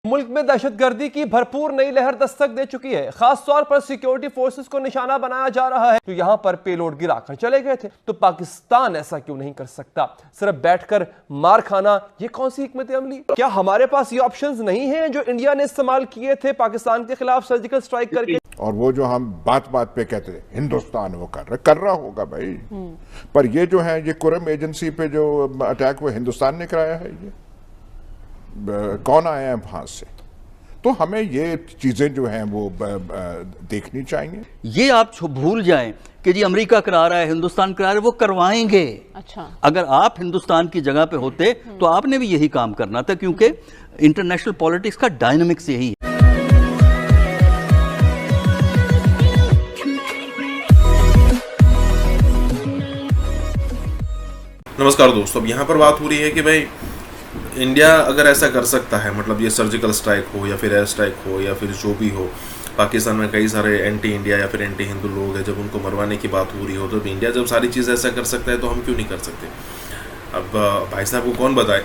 मुल्क में दहशतगर्दी की भरपूर नई लहर दस्तक दे चुकी है। खास तौर पर सिक्योरिटी फोर्सेस को निशाना बनाया जा रहा है। तो यहां पर पेलोड गिराकर चले गए थे, तो पाकिस्तान ऐसा क्यों नहीं कर सकता? सिर्फ बैठकर मार खाना, ये कौन सी हिकमत अमली? क्या हमारे पास ये ऑप्शंस नहीं हैं जो इंडिया ने इस्तेमाल किए थे पाकिस्तान के खिलाफ सर्जिकल स्ट्राइक करके? और वो जो हम बात बात पे कहते थे हिंदुस्तान वो कर रहा होगा भाई, पर ये जो है ये कुरम एजेंसी पे जो अटैक वो हिंदुस्तान ने कराया है, ये कौन आया है वहां से? तो हमें ये चीजें जो हैं वो देखनी चाहिए। ये आप भूल जाएं कि जी अमेरिका करा रहा है, हिंदुस्तान करा रहा है, वो करवाएंगे। अच्छा, अगर आप हिंदुस्तान की जगह पे होते तो आपने भी यही काम करना था, क्योंकि इंटरनेशनल पॉलिटिक्स का डायनामिक्स यही है। नमस्कार दोस्तों, अब यहाँ पर बात हो रही है कि भाई इंडिया अगर ऐसा कर सकता है, मतलब ये सर्जिकल स्ट्राइक हो या फिर एयर स्ट्राइक हो या फिर जो भी हो, पाकिस्तान में कई सारे एंटी इंडिया या फिर एंटी हिंदू लोग हैं, जब उनको मरवाने की बात हो रही हो तो इंडिया जब सारी चीज़ ऐसा कर सकता है तो हम क्यों नहीं कर सकते? अब भाई साहब को कौन बताए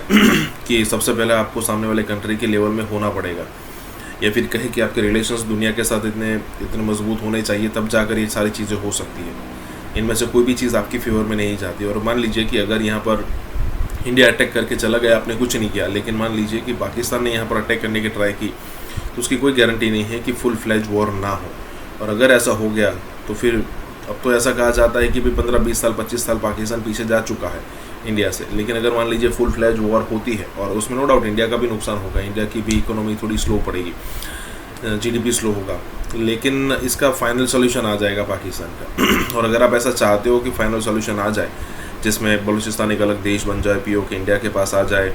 कि सबसे पहले आपको सामने वाले कंट्री के लेवल में होना पड़ेगा, या फिर कहे कि आपके रिलेशंस दुनिया के साथ इतने मजबूत होने चाहिए, तब जाकर ये सारी चीज़ें हो सकती है। इनमें से कोई भी चीज़ आपकी फेवर में नहीं जाती। और मान लीजिए कि अगर यहाँ पर इंडिया अटैक करके चला गया, आपने कुछ नहीं किया, लेकिन मान लीजिए कि पाकिस्तान ने यहाँ पर अटैक करने की ट्राई की, तो उसकी कोई गारंटी नहीं है कि फुल फ्लैज वॉर ना हो। और अगर ऐसा हो गया तो फिर अब तो ऐसा कहा जाता है कि भाई 15-20 साल 25 साल पाकिस्तान पीछे जा चुका है इंडिया से। लेकिन अगर मान लीजिए फुल फ्लैज वॉर होती है, और उसमें नो डाउट इंडिया का भी नुकसान होगा, इंडिया की भी इकोनॉमी थोड़ी स्लो पड़ेगी, GDP स्लो होगा, लेकिन इसका फाइनल सोल्यूशन आ जाएगा पाकिस्तान का। और अगर आप ऐसा चाहते हो कि फाइनल सोल्यूशन आ जाए जिसमें बलूचिस्तान एक अलग देश बन जाए, POK इंडिया के पास आ जाए,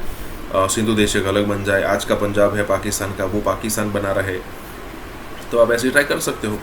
सिंधु देश एक अलग बन जाए, आज का पंजाब है पाकिस्तान का, वो पाकिस्तान बना रहे, तो आप ऐसे ट्राई कर सकते हो।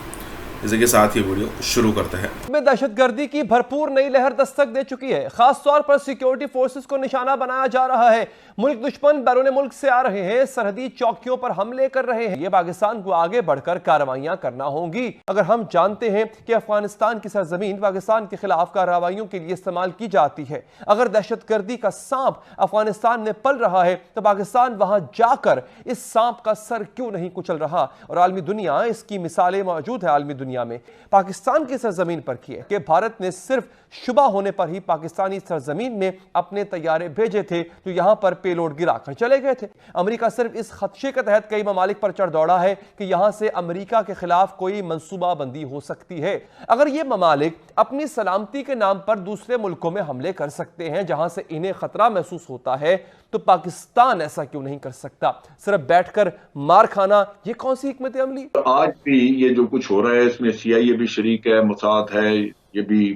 इसी के साथ ही वीडियो शुरू करते हैं। में दहशतगर्दी की भरपूर नई लहर दस्तक दे चुकी है। खास तौर पर सिक्योरिटी फोर्सेस को निशाना बनाया जा रहा है। मुल्क दुश्मन बैरून मुल्क से आ रहे हैं, सरहदी चौकियों पर हमले कर रहे हैं। ये पाकिस्तान को आगे बढ़कर कार्रवाइयां करना होंगी। अगर हम जानते हैं कि अफगानिस्तान की सरजमीन पाकिस्तान के खिलाफ कार्रवाइयों के लिए इस्तेमाल की जाती है, अगर दहशतगर्दी का सांप अफगानिस्तान में पल रहा है तो पाकिस्तान वहां जाकर इस सांप का सर क्यों नहीं कुचल रहा? और आलमी दुनिया इसकी मिसालें मौजूद है आलमी दुनिया में, पाकिस्तान की सरजमीन पर किए कि भारत ने सिर्फ शुबा होने पर ही पाकिस्तानी सरजमीन में अपने तैयारे भेजे थे, तो यहां पर पेलोड गिराकर चले गए थे। अमेरिका सिर्फ इस खदशे के तहत कई ममालिक पर चढ़ दौड़ा है कि यहां से अमेरिका के खिलाफ कोई मंसूबाबंदी हो सकती है। अगर ये ममालिक अपनी सलामती के नाम पर दूसरे मुल्कों में हमले कर सकते हैं जहां से इन्हें खतरा महसूस होता है, तो पाकिस्तान ऐसा क्यों नहीं कर सकता? सिर्फ बैठकर मार खाना, ये कौन सी हिकमत अमली? आज भी ये जो कुछ हो रहा है इसमें CIA भी शरीक है, मोसाद है, ये भी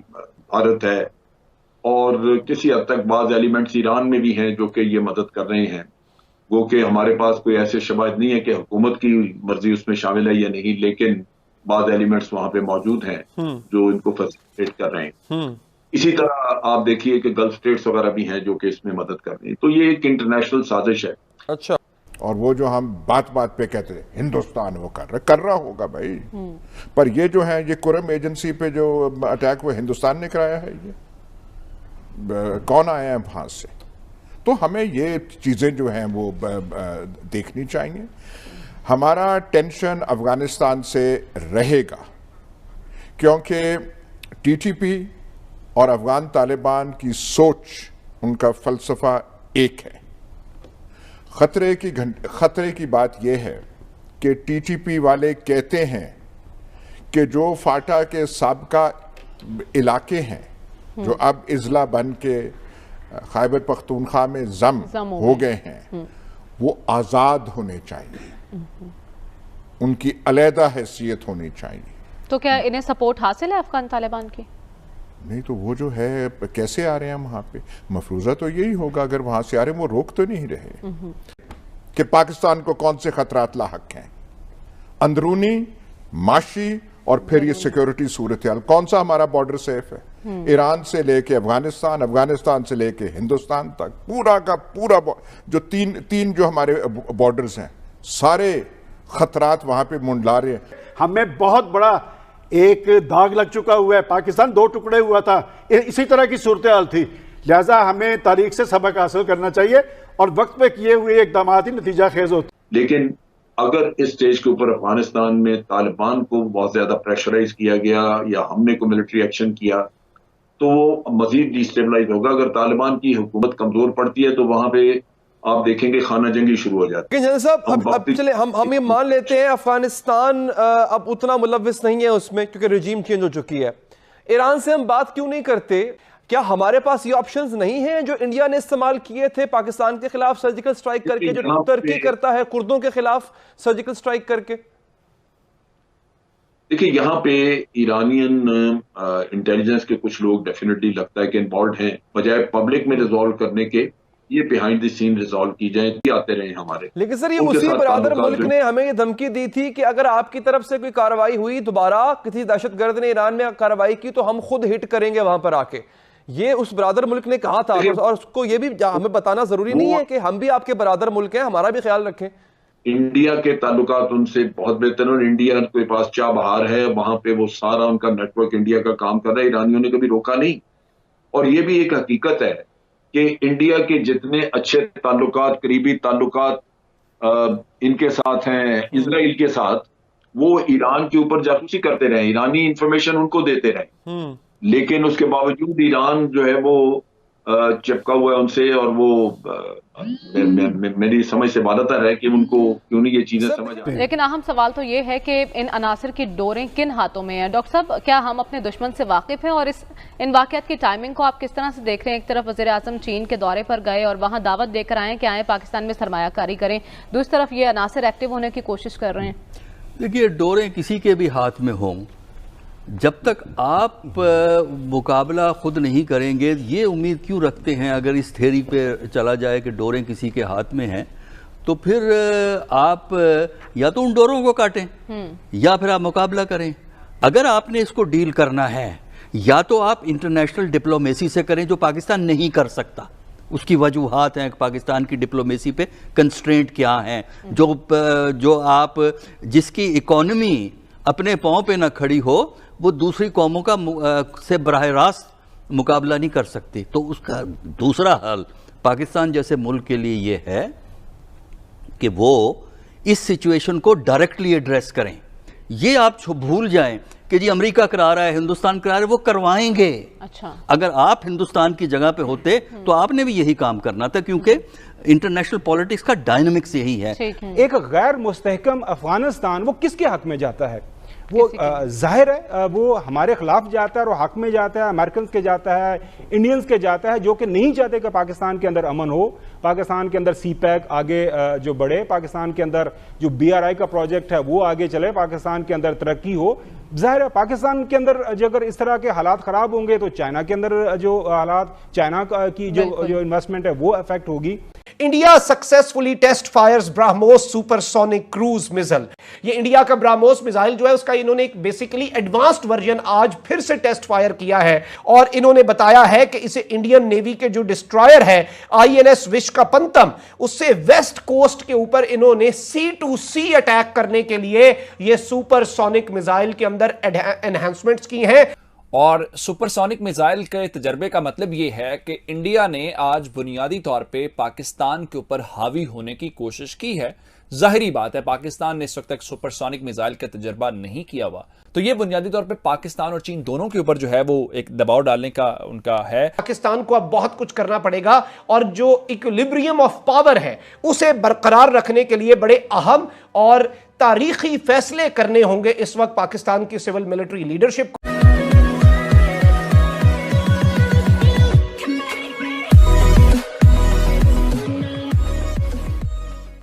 भारत है, और किसी हद तक बाज एलिमेंट्स ईरान में भी हैं जो कि ये मदद कर रहे हैं। वो कि हमारे पास कोई ऐसे शवाहिद नहीं है कि हुकूमत की मर्जी उसमें शामिल है या नहीं, लेकिन बाज एलिमेंट्स वहां पे मौजूद हैं जो इनको फैसिलिटेट कर रहे हैं। इसी तरह आप देखिए कि गल्फ स्टेट्स वगैरह भी हैं जो कि इसमें मदद कर रहे हैं। तो ये एक इंटरनेशनल साजिश है। अच्छा, और वो जो हम बात बात पे कहते थे हिंदुस्तान वो कर रहा होगा भाई, पर ये जो है ये कुरम एजेंसी पे जो अटैक वो हिंदुस्तान ने कराया है, ये कौन आया है वहां से? तो हमें ये चीजें जो हैं वो देखनी चाहिए। हमारा टेंशन अफगानिस्तान से रहेगा क्योंकि TTP और अफगान तालिबान की सोच, उनका फलसफा एक है। खतरे की बात यह है कि TTP वाले कहते हैं कि जो फाटा के साबका इलाके हैं जो अब इजला बन के खैबर पख्तूनख्वा में जम हो गए हैं, वो आज़ाद होने चाहिए, उनकी अलहदा हैसियत होनी चाहिए। तो क्या इन्हें सपोर्ट हासिल है अफगान तालिबान की? नहीं तो वो जो है कैसे आ रहे हैं वहां पे? मफरूजा तो यही होगा अगर वहां से आ रहे हैं, वो रोक तो नहीं रहे कि पाकिस्तान को कौन से खतरात लाहक हैं, अंदरूनी, माशी, और फिर ये सिक्योरिटी सूरत हाल। कौन सा हमारा बॉर्डर सेफ है? ईरान से लेके अफगानिस्तान, अफगानिस्तान से लेके हिंदुस्तान तक, पूरा का पूरा जो तीन जो हमारे बॉर्डर्स हैं, सारे खतरात वहां पे मुंडला रहे हैं। हमें बहुत बड़ा एक दाग लग चुका हुआ है। पाकिस्तान 2 टुकड़े हुआ था, इसी तरह की सूरत हाल थी। लिहाजा हमें तारीख से सबक हासिल करना चाहिए और वक्त पे किए हुए इकदाम ही नतीजा खेज होते। लेकिन अगर इस स्टेज के ऊपर अफगानिस्तान में तालिबान को बहुत ज्यादा प्रेशराइज किया गया या हमने को मिलिट्री एक्शन किया तो वो मजीद डिस्टेबलाइज होगा। अगर तालिबान की हुकूमत कमजोर पड़ती है तो वहां पे आप देखेंगे खाना जंगी शुरू हो जाती है। जनरल साहब, अब चले हम ये मान लेते हैं अफगानिस्तान अब उतना मुलव्विस नहीं है उसमें क्योंकि रजीम चेंज हो चुकी है। ईरान से हम बात क्यों नहीं करते? क्या हमारे पास ये ऑप्शंस नहीं हैं जो इंडिया ने इस्तेमाल किए थे पाकिस्तान के खिलाफ सर्जिकल स्ट्राइक करके, जो तुर्की करता है कुर्दों के खिलाफ सर्जिकल स्ट्राइक करके? देखिए, यहाँ पे ईरानियन इंटेलिजेंस के कुछ लोग डेफिनेटली लगता है कि इन्वॉल्व हैं, बजाय पब्लिक में रिजॉल्व करने के ये बिहाइंड द सीन रिजॉल्व की जाए, आते रहे हमारे। लेकिन सर, ये उसी बरादर मुल्क ने हमें ये धमकी दी थी कि अगर आपकी तरफ से कोई कार्रवाई हुई, दोबारा किसी दहशतगर्द ने ईरान में कार्रवाई की, तो हम खुद हिट करेंगे वहां पर आके। ये उस बरादर मुल्क ने कहा था और उसको ये भी हमें बताना जरूरी नहीं है कि हम भी आपके बरादर मुल्क हैं, हमारा भी ख्याल रखें। इंडिया के ताल्लुकात उनसे बहुत बेहतर और इंडिया के पास चाबहार है, वहां पे वो सारा उनका नेटवर्क इंडिया का काम कर रहा है, ईरानियों ने कभी रोका नहीं। और ये भी एक हकीकत है कि इंडिया के जितने अच्छे ताल्लुकात, करीबी ताल्लुकात इनके साथ हैं, इजराइल के साथ, वो ईरान के ऊपर जासूसी करते रहे, ईरानी इंफॉर्मेशन उनको देते रहे, लेकिन उसके बावजूद ईरान जो है वो चिपका हुआ है उनसे। और वो मेरी समझ से बालतर है कि उनको क्यों नहीं ये चीजें समझ आ रही। लेकिन अहम सवाल तो ये है कि इन अनासर की डोरें किन हाथों में है? डॉक्टर साहब, क्या हम अपने दुश्मन से वाकिफ हैं और इन वाकयात की टाइमिंग को आप किस तरह से देख रहे हैं? एक तरफ वज़ीर आज़म चीन के दौरे पर गए और वहां दावत देकर आए कि आए पाकिस्तान में सरमायाकारी करें, दूसरी तरफ ये अनासर एक्टिव होने की कोशिश कर रहे हैं। देखिए, डोरें किसी के भी हाथ में हों, जब तक आप मुकाबला खुद नहीं करेंगे, ये उम्मीद क्यों रखते हैं? अगर इस थ्योरी पे चला जाए कि डोरें किसी के हाथ में हैं, तो फिर आप या तो उन डोरों को काटें या फिर आप मुकाबला करें। अगर आपने इसको डील करना है, या तो आप इंटरनेशनल डिप्लोमेसी से करें, जो पाकिस्तान नहीं कर सकता। उसकी वजूहात हैं, पाकिस्तान की डिप्लोमेसी पे कंस्ट्रेंट क्या हैं, जो आप जिसकी इकोनॉमी अपने पाँव पे ना खड़ी हो, वो दूसरी कौमों का से बराह रास्त मुकाबला नहीं कर सकती। तो उसका दूसरा हल पाकिस्तान जैसे मुल्क के लिए ये है कि वो इस सिचुएशन को डायरेक्टली एड्रेस करें। ये आप भूल जाएं कि जी अमेरिका करा रहा है, हिंदुस्तान करा रहा है, वो करवाएंगे। अच्छा, अगर आप हिंदुस्तान की जगह पे होते तो आपने भी यही काम करना था, क्योंकि इंटरनेशनल पॉलिटिक्स का डायनामिक्स यही है। एक गैर मुस्तहकम अफगानिस्तान वो किसके हक में जाता है? वो जाहिर है वो हमारे खिलाफ जाता है और हक में जाता है, अमेरिकन के जाता है, इंडियंस के जाता है, जो कि नहीं चाहते कि पाकिस्तान के अंदर अमन हो, पाकिस्तान के अंदर CPEC आगे जो बढ़े, पाकिस्तान के अंदर जो BRI का प्रोजेक्ट है वो आगे चले, पाकिस्तान के अंदर तरक्की हो। जाहिर है पाकिस्तान के अंदर अगर इस तरह के हालात खराब होंगे तो चाइना के अंदर जो हालात, चाइना की जो इन्वेस्टमेंट है वो अफेक्ट होगी। India successfully test fires BrahMos supersonic cruise missile. ये इंडिया का ब्रह्मोस मिसाइल जो है उसका इन्होंने एक बेसिकली एडवांस्ड वर्जन आज फिर से टेस्ट फायर किया है और इन्होंने बताया है कि इसे इंडियन नेवी के जो डिस्ट्रॉयर है INS विशाखापत्तनम, उससे वेस्ट कोस्ट के ऊपर इन्होंने C2C अटैक करने के लिए ये सुपरसोनिक मिसाइल के अंदर एनहांसमेंट्स की हैं। और सुपरसोनिक मिसाइल के तजर्बे का मतलब यह है कि इंडिया ने आज बुनियादी तौर पे पाकिस्तान के ऊपर हावी होने की कोशिश की है। जाहिरी बात है पाकिस्तान ने इस वक्त तक सुपरसोनिक मिसाइल का तजर्बा नहीं किया हुआ, तो ये बुनियादी तौर पे पाकिस्तान और चीन दोनों के ऊपर जो है वो एक दबाव डालने का उनका है। पाकिस्तान को अब बहुत कुछ करना पड़ेगा और जो इक्विलिब्रियम ऑफ पावर है उसे बरकरार रखने के लिए बड़े अहम और तारीखी फैसले करने होंगे इस वक्त पाकिस्तान की सिविल मिलिट्री लीडरशिप को।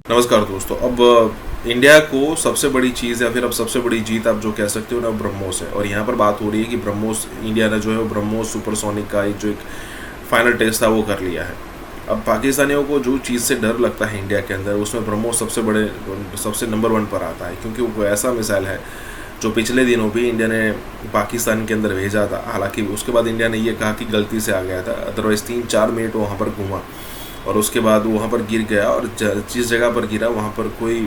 नमस्कार दोस्तों, अब इंडिया को सबसे बड़ी चीज़ या फिर अब सबसे बड़ी जीत आप जो कह सकते हो ना, ब्रह्मोस है। और यहाँ पर बात हो रही है कि ब्रह्मोस, इंडिया ने जो है वो ब्रह्मोस सुपरसोनिक का जो एक फाइनल टेस्ट था वो कर लिया है। अब पाकिस्तानियों को जो चीज़ से डर लगता है इंडिया के अंदर, उसमें ब्रह्मोस सबसे नंबर 1 पर आता है, क्योंकि वो ऐसा मिसाइल है जो पिछले दिनों भी इंडिया ने पाकिस्तान के अंदर भेजा था। हालांकि उसके बाद इंडिया ने ये कहा कि गलती से आ गया था, अदरवाइज़ 3-4 मिनट वहाँ पर घूमा और उसके बाद वहाँ पर गिर गया। और जिस जगह पर गिरा वहाँ पर कोई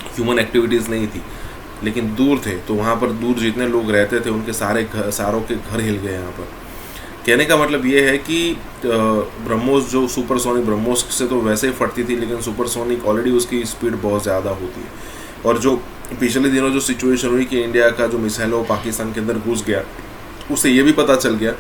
ह्यूमन एक्टिविटीज़ नहीं थी, लेकिन दूर थे, तो वहाँ पर दूर जितने लोग रहते थे उनके सारों के घर हिल गए यहाँ पर। कहने का मतलब ये है कि ब्रह्मोस जो सुपरसोनिक ब्रह्मोस से तो वैसे ही फटती थी, लेकिन सुपरसोनिक ऑलरेडी उसकी स्पीड बहुत ज़्यादा होती है। और जो पिछले दिनों जो सिचुएशन हुई कि इंडिया का जो मिसाइल वो पाकिस्तान के अंदर घुस गया, उससे ये भी पता चल गया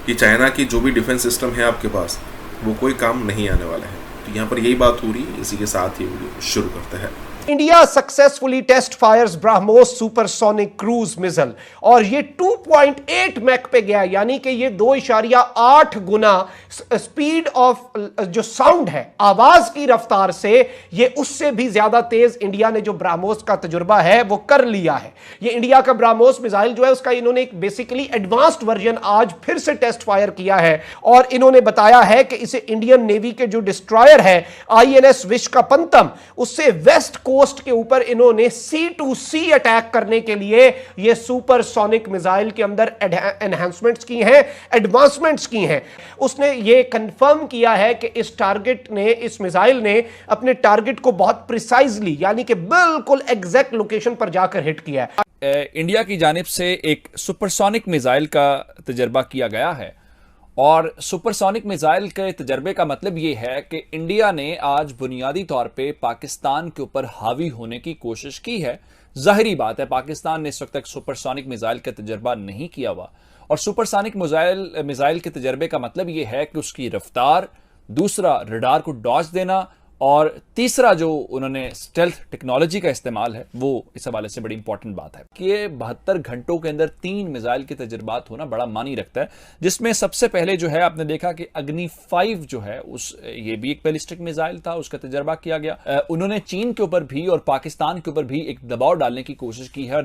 कि चाइना की जो भी डिफेंस सिस्टम है आपके पास वो कोई काम नहीं आने वाला है। तो यहाँ पर यही बात हो रही है। इसी के साथ ही वीडियो शुरू करते हैं। India successfully test fires BrahMos supersonic cruise missile और ये 2.8 मैक पे गया, यानी कि ये 2.8 गुना स्पीड ऑफ जो साउंड है, आवाज की रफ्तार से, ये उससे भी ज्यादा तेज इंडिया ने जो ब्रह्मोस का तजुर्बा है वो कर लिया है। ये इंडिया का ब्रह्मोस मिसाइल जो है उसका इन्होंने एक बेसिकली एडवांस्ड वर्जन आज फिर से टेस्ट फायर किया है और इन्होंने बताया है कि इसे इंडियन नेवी के जो डिस्ट्रॉयर है INS विशाखापत्तनम, उससे वेस्ट कोस्ट के ऊपर इन्होंने C2C अटैक करने के लिए ये सुपरसोनिक मिसाइल के अंदर एनहांसमेंट्स की हैं, एडवांसमेंट्स की हैं। उसने ये कंफर्म किया है कि इस टारगेट ने, इस मिसाइल ने अपने टारगेट को बहुत प्रिसाइजली, यानी कि बिल्कुल एग्जैक्ट लोकेशन पर जाकर हिट किया है। इंडिया की जानिब से एक सुपरसोनिक मिसाइल का तजर्बा किया गया है और सुपरसोनिक मिसाइल के तजर्बे का मतलब ये है कि इंडिया ने आज बुनियादी तौर पे पाकिस्तान के ऊपर हावी होने की कोशिश की है। जाहिरी बात है पाकिस्तान ने इस वक्त तक सुपरसोनिक मिसाइल का तजर्बा नहीं किया हुआ और सुपरसोनिक मिसाइल के तजर्बे का मतलब ये है कि उसकी रफ्तार, दूसरा रडार को डॉज देना और तीसरा जो उन्होंने स्टेल्थ टेक्नोलॉजी का इस्तेमाल है, वो इस हवाले से बड़ी इंपॉर्टेंट बात है कि ये 72 घंटों के अंदर 3 मिसाइल के तजर्बात होना बड़ा मानी रखता है। जिसमें सबसे पहले जो है आपने देखा कि अग्नि 5 जो है ये भी एक बैलिस्टिक मिसाइल था, उसका तजर्बा किया गया। उन्होंने चीन के ऊपर भी और पाकिस्तान के ऊपर भी एक दबाव डालने की कोशिश की है।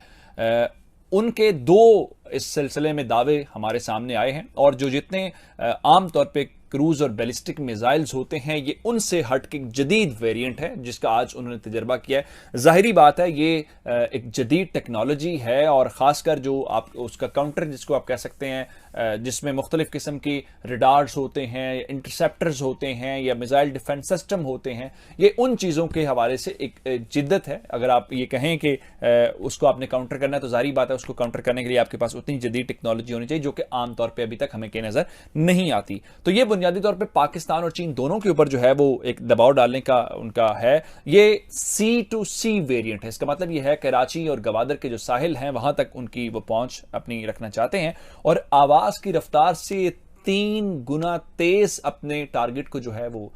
उनके 2 इस सिलसिले में दावे हमारे सामने आए हैं और जो जितने आमतौर पर क्रूज और बैलिस्टिक मिसाइल्स होते हैं, ये उनसे हट के जदीद वेरिएंट है जिसका आज उन्होंने तजर्बा किया है। जाहिरी बात है ये एक जदीद टेक्नोलॉजी है और ख़ासकर जो आप उसका काउंटर जिसको आप कह सकते हैं, जिसमें मुख्तलिफ किस्म की रडार्स होते हैं, इंटरसेप्टर्स होते हैं या मिसाइल डिफेंस सिस्टम होते हैं, ये उन चीज़ों के हवाले से एक जिद्दत है। अगर आप ये कहें कि उसको आपने काउंटर करना है तो जाहिर बात है उसको काउंटर करने के लिए आपके पास उतनी जदीद टेक्नोलॉजी होनी चाहिए जो कि आमतौर पर अभी तक हमें कहीं नज़र नहीं आती। तो ये बुनियादी तौर पे पाकिस्तान और चीन दोनों के ऊपर जो है वो एक दबाव डालने का उनका है। ये C2C वेरिएंट है। इसका मतलब ये है कराची और गवादर के जो साहिल हैं वहां तक उनकी वो पहुंच अपनी रखना चाहते हैं और आवाज की रफ्तार से 3 गुना तेज अपने टारगेट को जो है वो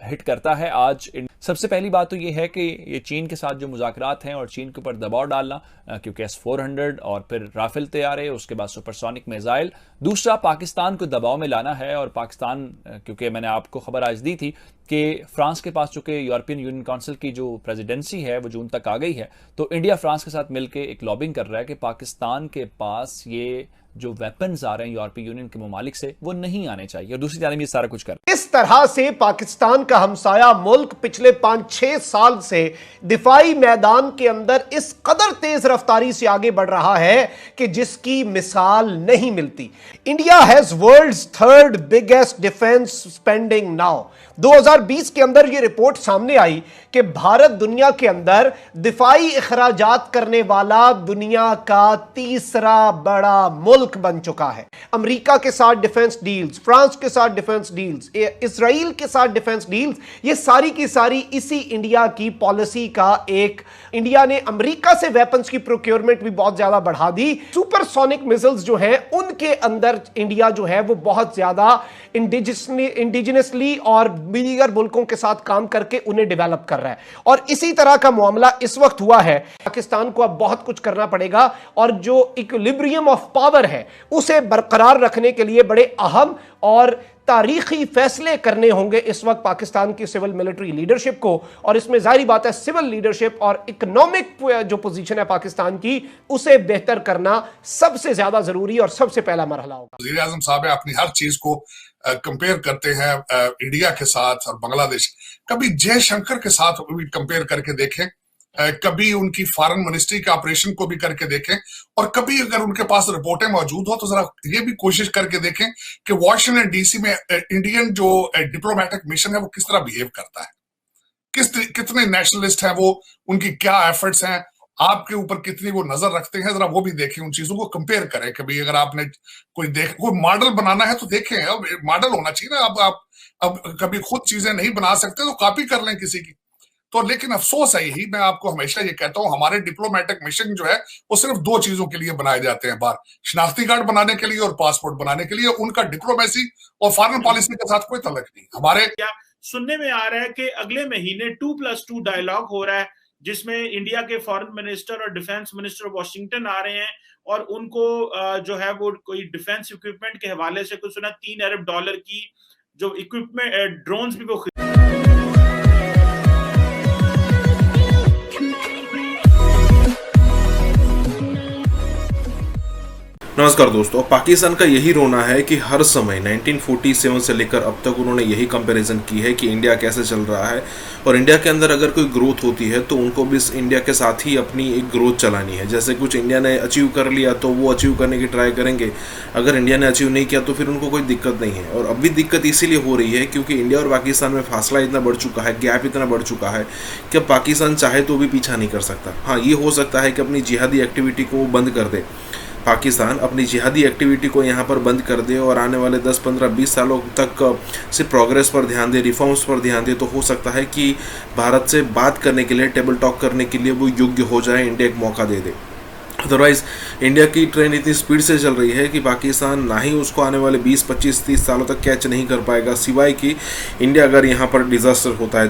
हिट करता है। आज सबसे पहली बात तो ये है कि ये चीन के साथ जो मुज़ाकरात हैं और चीन के ऊपर दबाव डालना, क्योंकि S-400 और फिर राफेल तैयार है, उसके बाद सुपरसोनिक मिसाइल, दूसरा पाकिस्तान को दबाव में लाना है। और पाकिस्तान, क्योंकि मैंने आपको खबर आज दी थी कि फ्रांस के पास चूंकि यूरोपियन यूनियन काउंसिल की जो प्रेसिडेंसी है वो जून तक आ गई है, तो इंडिया फ्रांस के साथ मिलकर एक लॉबिंग कर रहा है कि पाकिस्तान के पास ये जो वेपन्स आ रहे हैं यूरोपीय यूनियन के ममालिक से वो नहीं आने चाहिए और दूसरी जानिब ये सारा कुछ कर। इस तरह से पाकिस्तान का हमसाया मुल्क पिछले 5-6 साल से दिफाई मैदान के अंदर इस कदर तेज रफ्तारी से आगे बढ़ रहा है कि जिसकी मिसाल नहीं मिलती। India has world's 3rd biggest defence spending now. 2020 के अंदर यह रिपोर्ट सामने आई कि भारत दुनिया के अंदर दिफाई इखराजात करने वाला दुनिया का 3रा बड़ा मुल्क बन चुका है। अमेरिका के साथ डिफेंस डील्स, फ्रांस के साथ डिफेंस डील्स, इजराइल के साथ डिफेंस डील्स, ये सारी की सारी इसी इंडिया की पॉलिसी का एक। इंडिया ने अमेरिका से वेपन्स की प्रोक्योरमेंट भी बहुत ज्यादा बढ़ा दी। सुपरसोनिक मिसाइल्स जो हैं उनके अंदर इंडिया जो है वो बहुत ज्यादा इंडिजिनसली और दीगर मुल्कों के साथ काम करके उन्हें डेवलप कर रहा है और इसी तरह का मामला इस वक्त हुआ है। पाकिस्तान को अब बहुत कुछ करना पड़ेगा और जो इक्विलिब्रियम ऑफ पावर है उसे बरकरार रखने के लिए बड़े अहम और तारीखी फैसले करने होंगे इस वक्त पाकिस्तान की सिविल मिलिट्री लीडरशिप को। और इसमें जाहिर बात है सिविल लीडरशिप और इकोनॉमिक जो पोजीशन है पाकिस्तान की उसे बेहतर करना सबसे ज्यादा जरूरी और सबसे पहला मरहला होगा। वज़ीर आज़म साहब अपनी हर चीज को कंपेयर करते हैं इंडिया के साथ और बांग्लादेश। कभी जयशंकर के साथ भी कंपेयर करके देखें, कभी उनकी फॉरेन मिनिस्ट्री के ऑपरेशन को भी करके देखें और कभी अगर उनके पास रिपोर्टें मौजूद हो तो जरा ये भी कोशिश करके देखें कि वॉशिंगटन डीसी में इंडियन जो डिप्लोमेटिक मिशन है वो किस तरह बिहेव करता है, कितने नेशनलिस्ट हैं वो, उनकी क्या एफर्ट्स हैं। आपके ऊपर कितनी वो नजर रखते हैं, जरा वो भी देखें, उन चीजों को कंपेयर करें। कभी अगर आपने कोई मॉडल बनाना है तो देखें, अब मॉडल होना चाहिए ना। अब कभी खुद चीजें नहीं बना सकते तो कॉपी कर लें किसी की। तो लेकिन अफसोस है यही, मैं आपको हमेशा ये कहता हूं, हमारे डिप्लोमेटिक मिशन जो है वो सिर्फ 2 चीजों के लिए बनाए जाते हैं बाहर, शनाख्ती कार्ड बनाने के लिए और पासपोर्ट बनाने के लिए। उनका डिप्लोमेसी और फॉरेन पॉलिसी के साथ कोई तल्लुक नहीं। हमारे क्या सुनने में आ रहा है कि अगले महीने 2+2 डायलॉग हो रहा है, जिसमें इंडिया के फॉरेन मिनिस्टर और डिफेंस मिनिस्टर वाशिंगटन आ रहे हैं, और उनको जो है वो कोई डिफेंस इक्विपमेंट के हवाले से कुछ सुना, $3 अरब की जो इक्विपमेंट, ड्रोन्स भी वो नमस्कार दोस्तों, पाकिस्तान का यही रोना है कि हर समय 1947 से लेकर अब तक उन्होंने यही कंपैरिजन की है कि इंडिया कैसे चल रहा है, और इंडिया के अंदर अगर कोई ग्रोथ होती है तो उनको भी इस इंडिया के साथ ही अपनी एक ग्रोथ चलानी है। जैसे कुछ इंडिया ने अचीव कर लिया तो वो अचीव करने की ट्राई करेंगे, अगर इंडिया ने अचीव नहीं किया तो फिर उनको कोई दिक्कत नहीं है। और अब भी दिक्कत इसीलिए हो रही है क्योंकि इंडिया और पाकिस्तान में फासला इतना बढ़ चुका है, गैप इतना बढ़ चुका है कि अब पाकिस्तान चाहे तो भी पीछा नहीं कर सकता। हाँ, ये हो सकता है कि अपनी जिहादी एक्टिविटी को बंद कर दे, पाकिस्तान अपनी जिहादी एक्टिविटी को यहाँ पर बंद कर दे और आने वाले 10, 15, 20 सालों तक सिर्फ प्रोग्रेस पर ध्यान दे, रिफॉर्म्स पर ध्यान दे, तो हो सकता है कि भारत से बात करने के लिए, टेबल टॉक करने के लिए वो योग्य हो जाए, इंडिया एक मौका दे दे। अदरवाइज इंडिया की ट्रेन इतनी स्पीड से चल रही है कि पाकिस्तान ना ही उसको आने वाले 20, 25, 30 सालों तक कैच नहीं कर पाएगा, सिवाय कि इंडिया अगर यहाँ पर डिजास्टर होता है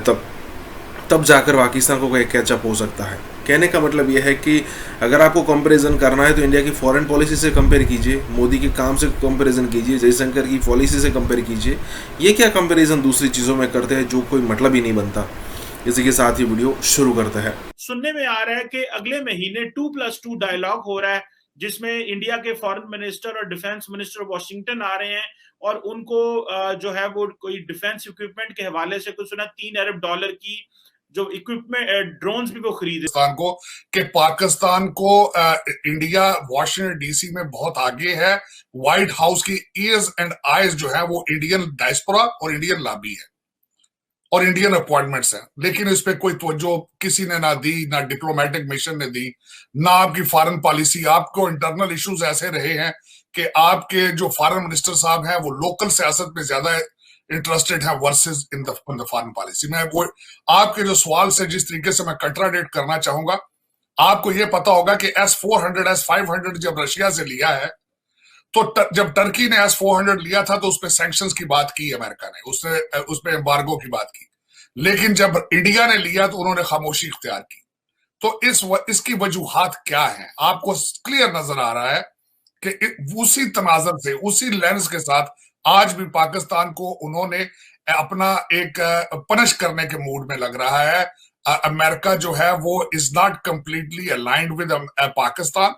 तब जाकर पाकिस्तान को कोई कैचअप हो सकता है। कहने का मतलब यह है कि अगर आपको कंपैरिजन करना है तो इंडिया की फॉरेन पॉलिसी से कंपेयर कीजिए, मोदी के काम से कंपैरिजन कीजिए, जयशंकर की पॉलिसी से कंपेयर कीजिए। ये क्या कंपैरिजन दूसरी चीज़ों में करते हैं जो कोई मतलब ही नहीं बनता। इसी के साथ ही वीडियो शुरू करते हैं। सुनने में आ रहा है कि अगले महीने 2+2 डायलॉग हो रहा है, जिसमें इंडिया के फॉरेन मिनिस्टर और डिफेंस मिनिस्टर वाशिंगटन आ रहे हैं, और उनको जो है वो कोई डिफेंस इक्विपमेंट के हवाले से कुछ सुना, $3 अरब की जो इक्विपमेंट, ड्रोन्स भी वो खरीदे पाकिस्तान को इंडिया वॉशिंगटन डीसी में बहुत आगे है। व्हाइट हाउस की ईयर्स एंड आईज जो है वो इंडियन डायस्पोरा और इंडियन लॉबी है और इंडियन अपॉइंटमेंट्स हैं, लेकिन इस पे कोई तवज्जो किसी ने ना दी, ना डिप्लोमेटिक मिशन ने दी, ना आपकी फॉरेन पॉलिसी। आपको इंटरनल इश्यूज ऐसे रहे हैं कि आपके जो फॉरेन मिनिस्टर साहब हैं वो लोकल सियासत में ज्यादा इंटरेस्टेड है versus in the foreign policy. मैं वो आपके जो सवाल से जिस तरीके से मैं कंट्राडिक्ट करना चाहूंगा, आपको ये पता होगा कि S-400, S-500 जब रशिया से लिया है तो जब टर्की ने S-400 लिया था तो उस पर सैंक्शंस की बात की अमेरिका ने, उस पर एम्बार्गो की बात की, लेकिन जब इंडिया ने लिया तो उन्होंने खामोशी इख्तियार की। तो इसकी वजूहात क्या है? आपको क्लियर नजर आ रहा है कि उसी तनाजर से, उसी लेंस के साथ आज भी पाकिस्तान को उन्होंने अपना एक पनिश करने के मूड में लग रहा है। अमेरिका जो है वो is not completely aligned with Pakistan,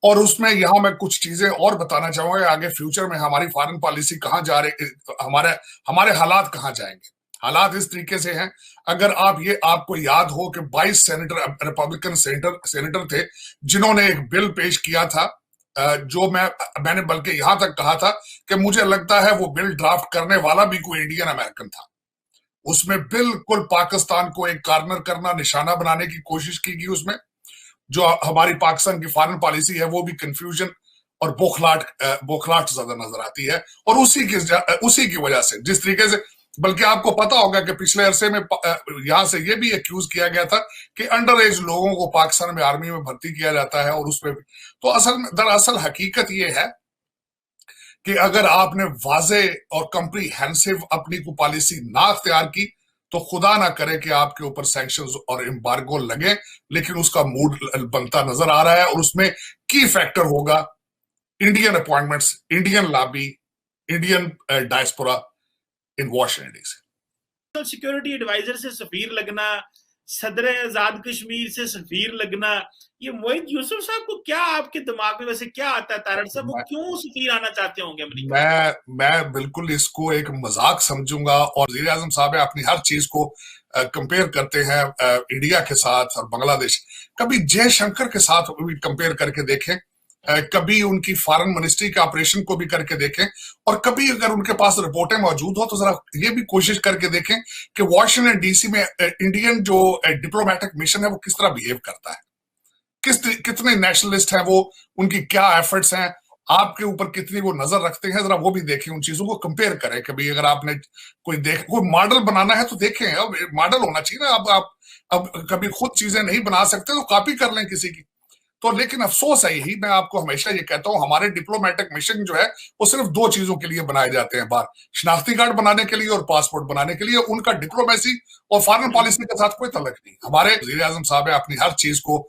और उसमें यहां मैं कुछ चीजें और बताना चाहूंगा। आगे फ्यूचर में हमारी फॉरेन पॉलिसी कहां जा रही, हमारे हालात कहां जाएंगे। हालात इस तरीके से हैं, अगर आपको याद हो कि 22 सेनेटर रिपब्लिकन सेनेटर थे जिन्होंने एक बिल पेश किया था, जो मैंने बल्कि यहां तक कहा था कि मुझे लगता है वो बिल ड्राफ्ट करने वाला भी कोई इंडियन अमेरिकन था। उसमें बिल्कुल पाकिस्तान को एक कॉर्नर करना, निशाना बनाने की कोशिश की गई। उसमें जो हमारी पाकिस्तान की फॉरेन पॉलिसी है वो भी कंफ्यूजन और बौखलाहट ज्यादा नजर आती है, और उसी की वजह से जिस तरीके से, बल्कि आपको पता होगा कि पिछले अरसे में यहां से ये भी एक्यूज किया गया था कि अंडर एज लोगों को पाकिस्तान में आर्मी में भर्ती किया जाता है, और उसमें तो दरअसल हकीकत ये है कि अगर आपने वाजे और कम्प्रीहेंसिव अपनी को पॉलिसी ना अख्तियार की तो खुदा ना करे कि आपके ऊपर सैंक्शंस और एम्बार्गो लगे, लेकिन उसका मूड बनता नजर आ रहा है, और उसमें की फैक्टर होगा Indian appointments, Indian lobby, Indian diaspora in Washington DC. Security adviser से सफीर लगना, सदर आजाद कश्मीर से सफीर लगना, ये मोहित यूसुफ साहब को क्या आपके दिमाग में वैसे क्या आता है? तारड़ साहब वो क्यों सफीर आना चाहते होंगे अमेरिका? मैं बिल्कुल इसको एक मजाक समझूंगा, और वज़ीर आज़म साहब अपनी हर चीज को कंपेयर करते हैं इंडिया के साथ और बांग्लादेश। कभी जयशंकर के साथ कंपेयर करके देखें, कभी उनकी फॉरेन मिनिस्ट्री के ऑपरेशन को भी करके देखें, और कभी अगर उनके पास रिपोर्टें मौजूद हो तो जरा ये भी कोशिश करके देखें कि वॉशिंगटन डीसी में इंडियन जो डिप्लोमेटिक मिशन है वो किस तरह बिहेव करता है, कितने नेशनलिस्ट हैं वो, उनकी क्या एफर्ट्स हैं, आपके ऊपर कितनी वो नजर रखते हैं, जरा वो भी देखें, उन चीजों को कंपेयर करें। कभी अगर आपने कोई मॉडल बनाना है तो देखें, अब मॉडल होना चाहिए ना। अब कभी खुद चीजें नहीं बना सकते तो कॉपी कर लें किसी की। तो लेकिन अफसोस है यही, मैं आपको हमेशा ये कहता हूं, हमारे डिप्लोमेटिक मिशन जो है वो सिर्फ दो चीजों के लिए बनाए जाते हैं बाहर, शनाख्ती कार्ड बनाने के लिए और पासपोर्ट बनाने के लिए। उनका डिप्लोमेसी और फॉरेन पॉलिसी के साथ कोई तल्लुक नहीं। हमारे वज़ीर आज़म साहब है अपनी हर चीज को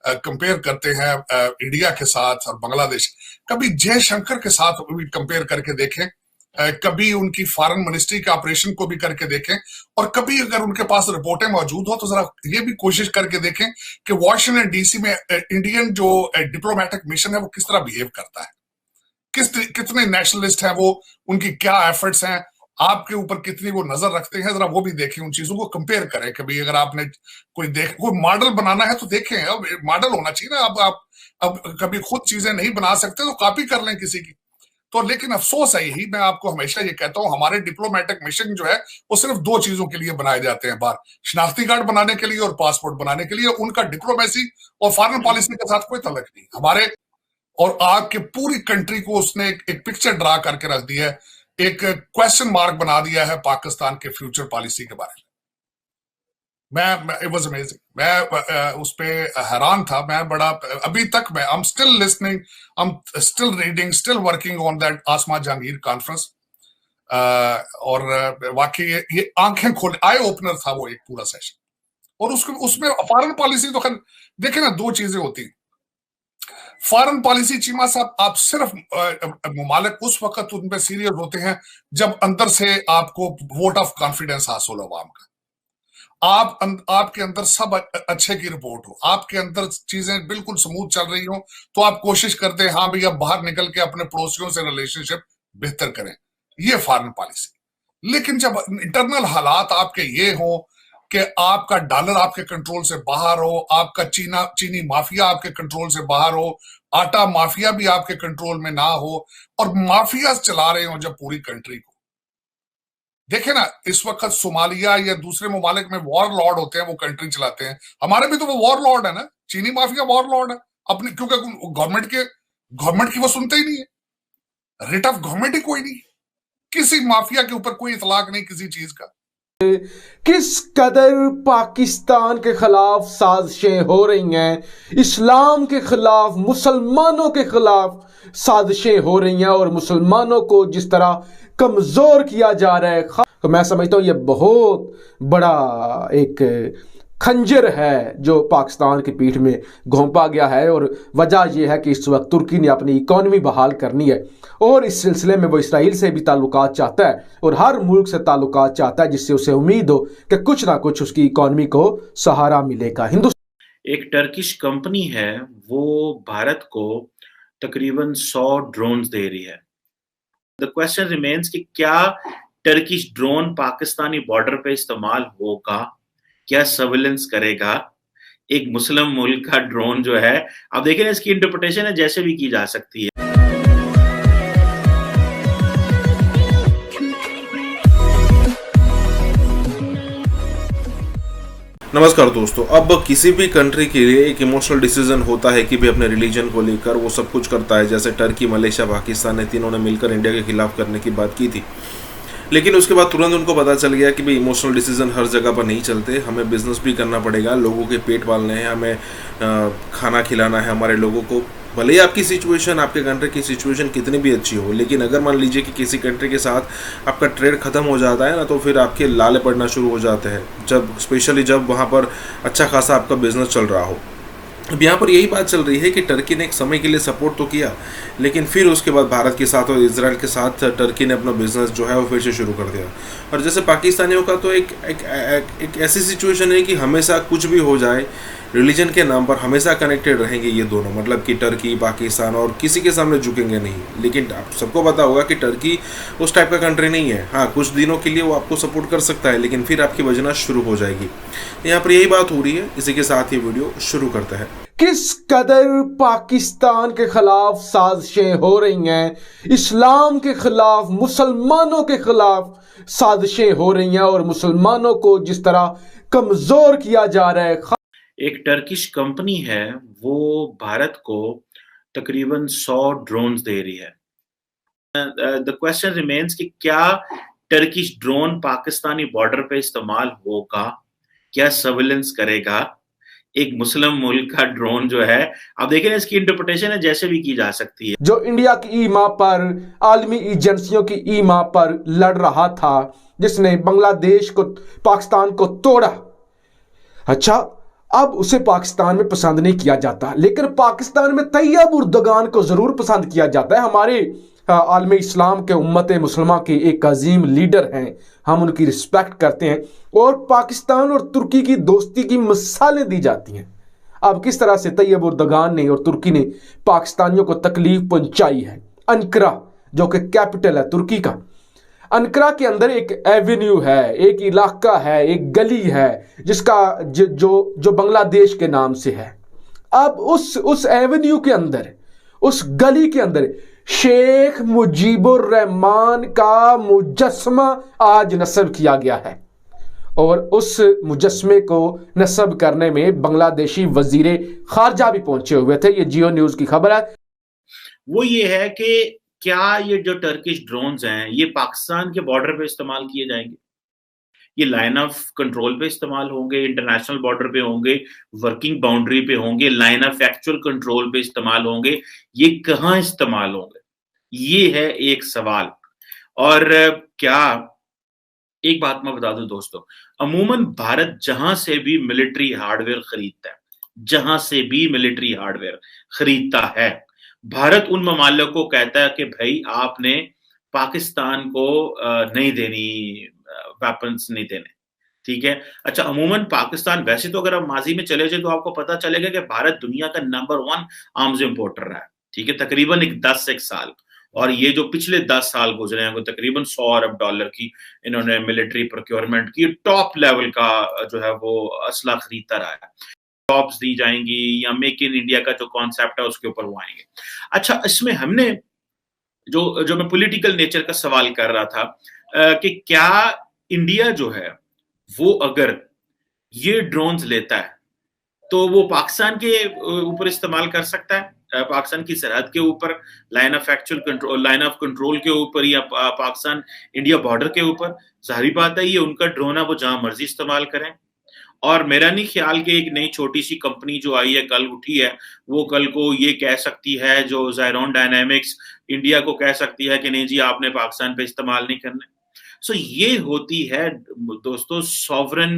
कंपेयर करते हैं इंडिया के साथ और बांग्लादेश। कभी जयशंकर के साथ भी कंपेयर करके देखें, कभी उनकी फॉरेन मिनिस्ट्री के ऑपरेशन को भी करके देखें, और कभी अगर उनके पास रिपोर्टें मौजूद हो तो जरा ये भी कोशिश करके देखें कि वॉशिंगटन डीसी में इंडियन जो डिप्लोमेटिक मिशन है वो किस तरह बिहेव करता है, कितने नेशनलिस्ट हैं वो, उनकी क्या एफर्ट्स हैं, आपके ऊपर कितनी वो नजर रखते हैं, जरा वो भी देखें, उन चीजों को कंपेयर करें। कभी अगर आपने कोई मॉडल बनाना है तो देखें, अब मॉडल होना चाहिए ना। अब कभी खुद चीजें नहीं बना सकते तो कॉपी कर लें किसी की। तो लेकिन अफसोस है यही, मैं आपको हमेशा ये कहता हूं, हमारे डिप्लोमेटिक मिशन जो है वो सिर्फ दो चीजों के लिए बनाए जाते हैं बाहर, शनाख्ती कार्ड बनाने के लिए और पासपोर्ट बनाने के लिए। उनका डिप्लोमेसी और फॉरेन पॉलिसी के साथ कोई तल्लुक नहीं। हमारे और आपके पूरी कंट्री को उसने एक पिक्चर ड्रा करके रख दिया है, एक क्वेश्चन मार्क बना दिया है पाकिस्तान के फ्यूचर पॉलिसी के बारे में। इट वाज अमेजिंग, मैं उस पे हैरान था। मैं बड़ा अभी तक मैं I am still listening, I am still reading, still working on that Asma Jahangir conference. और वाकई ये आंखें खोले, आई ओपनर था वो एक पूरा सेशन। और उसमें फॉरेन पॉलिसी तो खैर देखे ना, दो चीजें होती। फॉरेन पॉलिसी चीमा साहब, आप सिर्फ मुमालिक उस वक्त उन पे सीरियस होते हैं जब अंदर से आपको वोट ऑफ कॉन्फिडेंस हासिल हो अवाम का, आपके अंदर सब अच्छे की रिपोर्ट हो, आपके अंदर चीजें बिल्कुल स्मूथ चल रही हो, तो आप कोशिश करते हैं हाँ भैया बाहर निकल के अपने पड़ोसियों से रिलेशनशिप बेहतर करें। ये फॉरेन पॉलिसी। लेकिन जब इंटरनल हालात आपके ये हो कि आपका डॉलर आपके कंट्रोल से बाहर हो, आपका चीनी माफिया आपके कंट्रोल से बाहर हो, आटा माफिया भी आपके कंट्रोल में ना हो, और माफिया चला रहे हो जब पूरी कंट्री को, देखे ना इस वक्त सोमालिया या दूसरे ममालिक में वॉर लॉर्ड होते हैं, वो कंट्री चलाते हैं। हमारे भी तो वो वॉर लॉर्ड है ना, चीनी माफिया वॉर लॉर्ड है अपनी, क्योंकि गवर्नमेंट की वो सुनते ही नहीं है, रेट ऑफ गवर्नमेंट ही कोई नहीं, किसी माफिया के ऊपर कोई इतलाक नहीं किसी चीज का। किस कदर पाकिस्तान के खिलाफ साजिशें हो रही हैं, इस्लाम के खिलाफ, मुसलमानों के खिलाफ साजिशें हो रही हैं, और मुसलमानों को जिस तरह कमजोर किया जा रहा है, तो मैं समझता हूं ये बहुत बड़ा एक खंजर है जो पाकिस्तान की पीठ में घोंपा गया है। और वजह यह है कि इस वक्त तुर्की ने अपनी इकॉनमी बहाल करनी है, और इस सिलसिले में वो इसराइल से भी ताल्लुकात चाहता है, और हर मुल्क से ताल्लुकात चाहता है जिससे उसे उम्मीद हो कि कुछ ना कुछ उसकी इकॉनमी को सहारा मिलेगा। हिंदुस्तान एक टर्किश कंपनी है, वो भारत को तकरीबन 100 ड्रोन दे रही है। द क्वेश्चन रिमेन्स कि क्या टर्किश ड्रोन पाकिस्तानी बॉर्डर पे इस्तेमाल होगा, क्या सर्विलेंस करेगा एक मुस्लिम मुल्क का ड्रोन जो है। अब देखिए ना, इसकी इंटरप्रिटेशन है जैसे भी की जा सकती है। नमस्कार दोस्तों, अब किसी भी कंट्री के लिए एक इमोशनल डिसीजन होता है कि भी अपने रिलीजन को लेकर वो सब कुछ करता है। जैसे टर्की, मलेशिया, पाकिस्तान ने तीनों ने मिलकर इंडिया के खिलाफ करने की बात की थी, लेकिन उसके बाद तुरंत उनको पता चल गया कि भाई इमोशनल डिसीजन हर जगह पर नहीं चलते, हमें बिजनेस भी करना पड़ेगा, लोगों के पेट पालने हैं, हमें खाना खिलाना है हमारे लोगों को। भले ही आपकी सिचुएशन, आपके कंट्री की सिचुएशन कितनी भी अच्छी हो, लेकिन अगर मान लीजिए कि किसी कंट्री के साथ आपका ट्रेड ख़त्म हो जाता है ना, तो फिर आपके लाले पड़ना शुरू हो जाते हैं, जब स्पेशली जब वहाँ पर अच्छा खासा आपका बिजनेस चल रहा हो। अब यहाँ पर यही बात चल रही है कि टर्की ने एक समय के लिए सपोर्ट तो किया, लेकिन फिर उसके बाद भारत के साथ और इजराइल के साथ टर्की ने अपना बिजनेस जो है वो फिर से शुरू कर दिया। और जैसे पाकिस्तानियों का तो एक ऐसी सिचुएशन है कि हमेशा कुछ भी हो जाए, रिलीजन के नाम पर हमेशा कनेक्टेड रहेंगे ये दोनों, मतलब कि टर्की, पाकिस्तान, और किसी के सामने झुकेंगे नहीं। लेकिन आप सबको पता होगा कि टर्की उस टाइप का कंट्री नहीं है। हाँ, कुछ दिनों के लिए वो आपको सपोर्ट कर सकता है, लेकिन फिर आपकी बजना शुरू हो जाएगी। यहाँ पर यही बात हो रही है। इसी के साथ ये वीडियो शुरू करते हैं। किस कदर पाकिस्तान के खिलाफ साजिशें हो रही हैं, इस्लाम के खिलाफ, मुसलमानों के खिलाफ साजिशें हो रही हैं और मुसलमानों को जिस तरह कमजोर किया जा रहा है। एक टर्किश कंपनी है, वो भारत को तकरीबन 100 ड्रोन्स दे रही है। द क्वेश्चन रिमेन्स कि क्या टर्किश ड्रोन पाकिस्तानी बॉर्डर पे इस्तेमाल होगा, क्या सर्विलेंस करेगा एक मुस्लिम मुल्क का ड्रोन जो है। अब देखिए इसकी इंटरप्रिटेशन है जैसे भी की जा सकती है। जो इंडिया की ईमा पर, आलमी एजेंसियों की ईमा पर लड़ रहा था, जिसने बांग्लादेश को, पाकिस्तान को तोड़ा, अच्छा अब उसे पाकिस्तान में पसंद नहीं किया जाता, लेकिन पाकिस्तान में तैयब उर्दगान को जरूर पसंद किया जाता है। हमारे आलम इस्लाम के उम्मत मुसलमा के एक अजीम लीडर हैं, हम उनकी रिस्पेक्ट करते हैं और पाकिस्तान और तुर्की की दोस्ती की मिसालें दी जाती हैं। अब किस तरह से तैयब उर्दगान ने और तुर्की ने पाकिस्तानियों को तकलीफ पहुंचाई है। अंकारा जो कि कैपिटल है तुर्की का, अंकारा के अंदर एक एवेन्यू है, एक इलाका है, एक गली है जिसका जो बांग्लादेश के नाम से है। अब उस एवेन्यू के अंदर, उस गली के अंदर शेख मुजीबुर रहमान का मुजस्मा आज नस्ब किया गया है और उस मुजस्मे को नस्ब करने में बांग्लादेशी वजीरे खारजा भी पहुंचे हुए थे। ये जियो न्यूज की खबर है। वो ये है कि क्या ये जो टर्किश ड्रोन्स हैं ये पाकिस्तान के बॉर्डर पे इस्तेमाल किए जाएंगे, ये लाइन ऑफ कंट्रोल पे इस्तेमाल होंगे, इंटरनेशनल बॉर्डर पे होंगे, वर्किंग बाउंड्री पे होंगे, लाइन ऑफ एक्चुअल कंट्रोल पे इस्तेमाल होंगे, ये कहाँ इस्तेमाल होंगे, ये है एक सवाल। और क्या एक बात मैं बता दूं दोस्तों, अमूमन भारत जहां से भी मिलिट्री हार्डवेयर खरीदता है, जहां से भी मिलिट्री हार्डवेयर खरीदता है, भारत उन ममालिक को कहता है कि भाई आपने पाकिस्तान को नहीं देनी, वेपन्स नहीं देने, ठीक है। अच्छा, अमूमन पाकिस्तान, वैसे तो अगर आप माजी में चले जाए तो आपको पता चलेगा कि भारत दुनिया का नंबर 1 आर्म्स इंपोर्टर रहा है, ठीक है, तकरीबन 10 साल। और ये जो पिछले 10 साल गुजरे हैं वो तकरीबन $100 अरब की इन्होंने मिलिट्री प्रोक्योरमेंट की, टॉप लेवल का जो है वो असला खरीदता रहा है। जॉब्स दी जाएंगी या मेक इन इंडिया का जो कॉन्सेप्ट है उसके ऊपर वो आएंगे। अच्छा, इसमें हमने जो मैं पॉलिटिकल नेचर का सवाल कर रहा था कि क्या इंडिया जो है वो अगर ये ड्रोन्स लेता है तो वो पाकिस्तान के ऊपर इस्तेमाल कर सकता है, पाकिस्तान की सरहद के ऊपर, line of actual control, line of control के ऊपर, या पाकिस्तान इंडिया बॉर्डर के ऊपर। जाहिर बात है ये उनका ड्रोन है, वो जहां मर्जी इस्तेमाल करें। और मेरा नहीं ख्याल कि एक नई छोटी सी कंपनी जो आई है, कल उठी है, वो कल को ये कह सकती है, जो ज़ायरोन डायनामिक्स इंडिया को कह सकती है कि नहीं जी आपने पाकिस्तान पे इस्तेमाल नहीं करना। सो ये होती है दोस्तों सॉवरन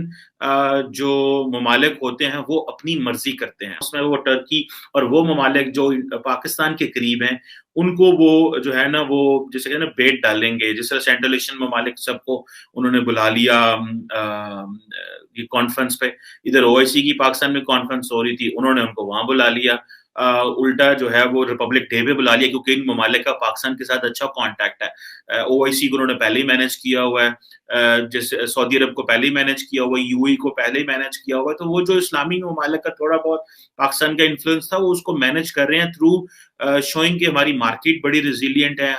जो ममालिक होते हैं वो अपनी मर्जी करते हैं, उसमें वो टर्की और वो ममालिक जो पाकिस्तान के करीब हैं उनको वो जो है ना वो जैसे कहते हैं ना बेट डालेंगे। जिस तरह सेंट्रल एशियन ममालिक सबको उन्होंने बुला लिया ये कॉन्फ्रेंस पे, इधर ओआईसी की पाकिस्तान में कॉन्फ्रेंस हो रही थी, उन्होंने उनको वहां बुला लिया। उल्टा जो है वो रिपब्लिक डे पे बुला लिया क्योंकि इन ममालिक का पाकिस्तान के साथ अच्छा कांटेक्ट है। ओआईसी को उन्होंने पहले ही मैनेज किया हुआ है, जैसे सऊदी अरब को पहले ही मैनेज किया हुआ है, यूएई को पहले ही मैनेज किया हुआ है। तो वो जो इस्लामी ममालिक का थोड़ा बहुत पाकिस्तान का इन्फ्लुएंस था वो उसको मैनेज कर रहे हैं थ्रू शोइंग कि हमारी मार्केट बड़ी रिजिलियंट है,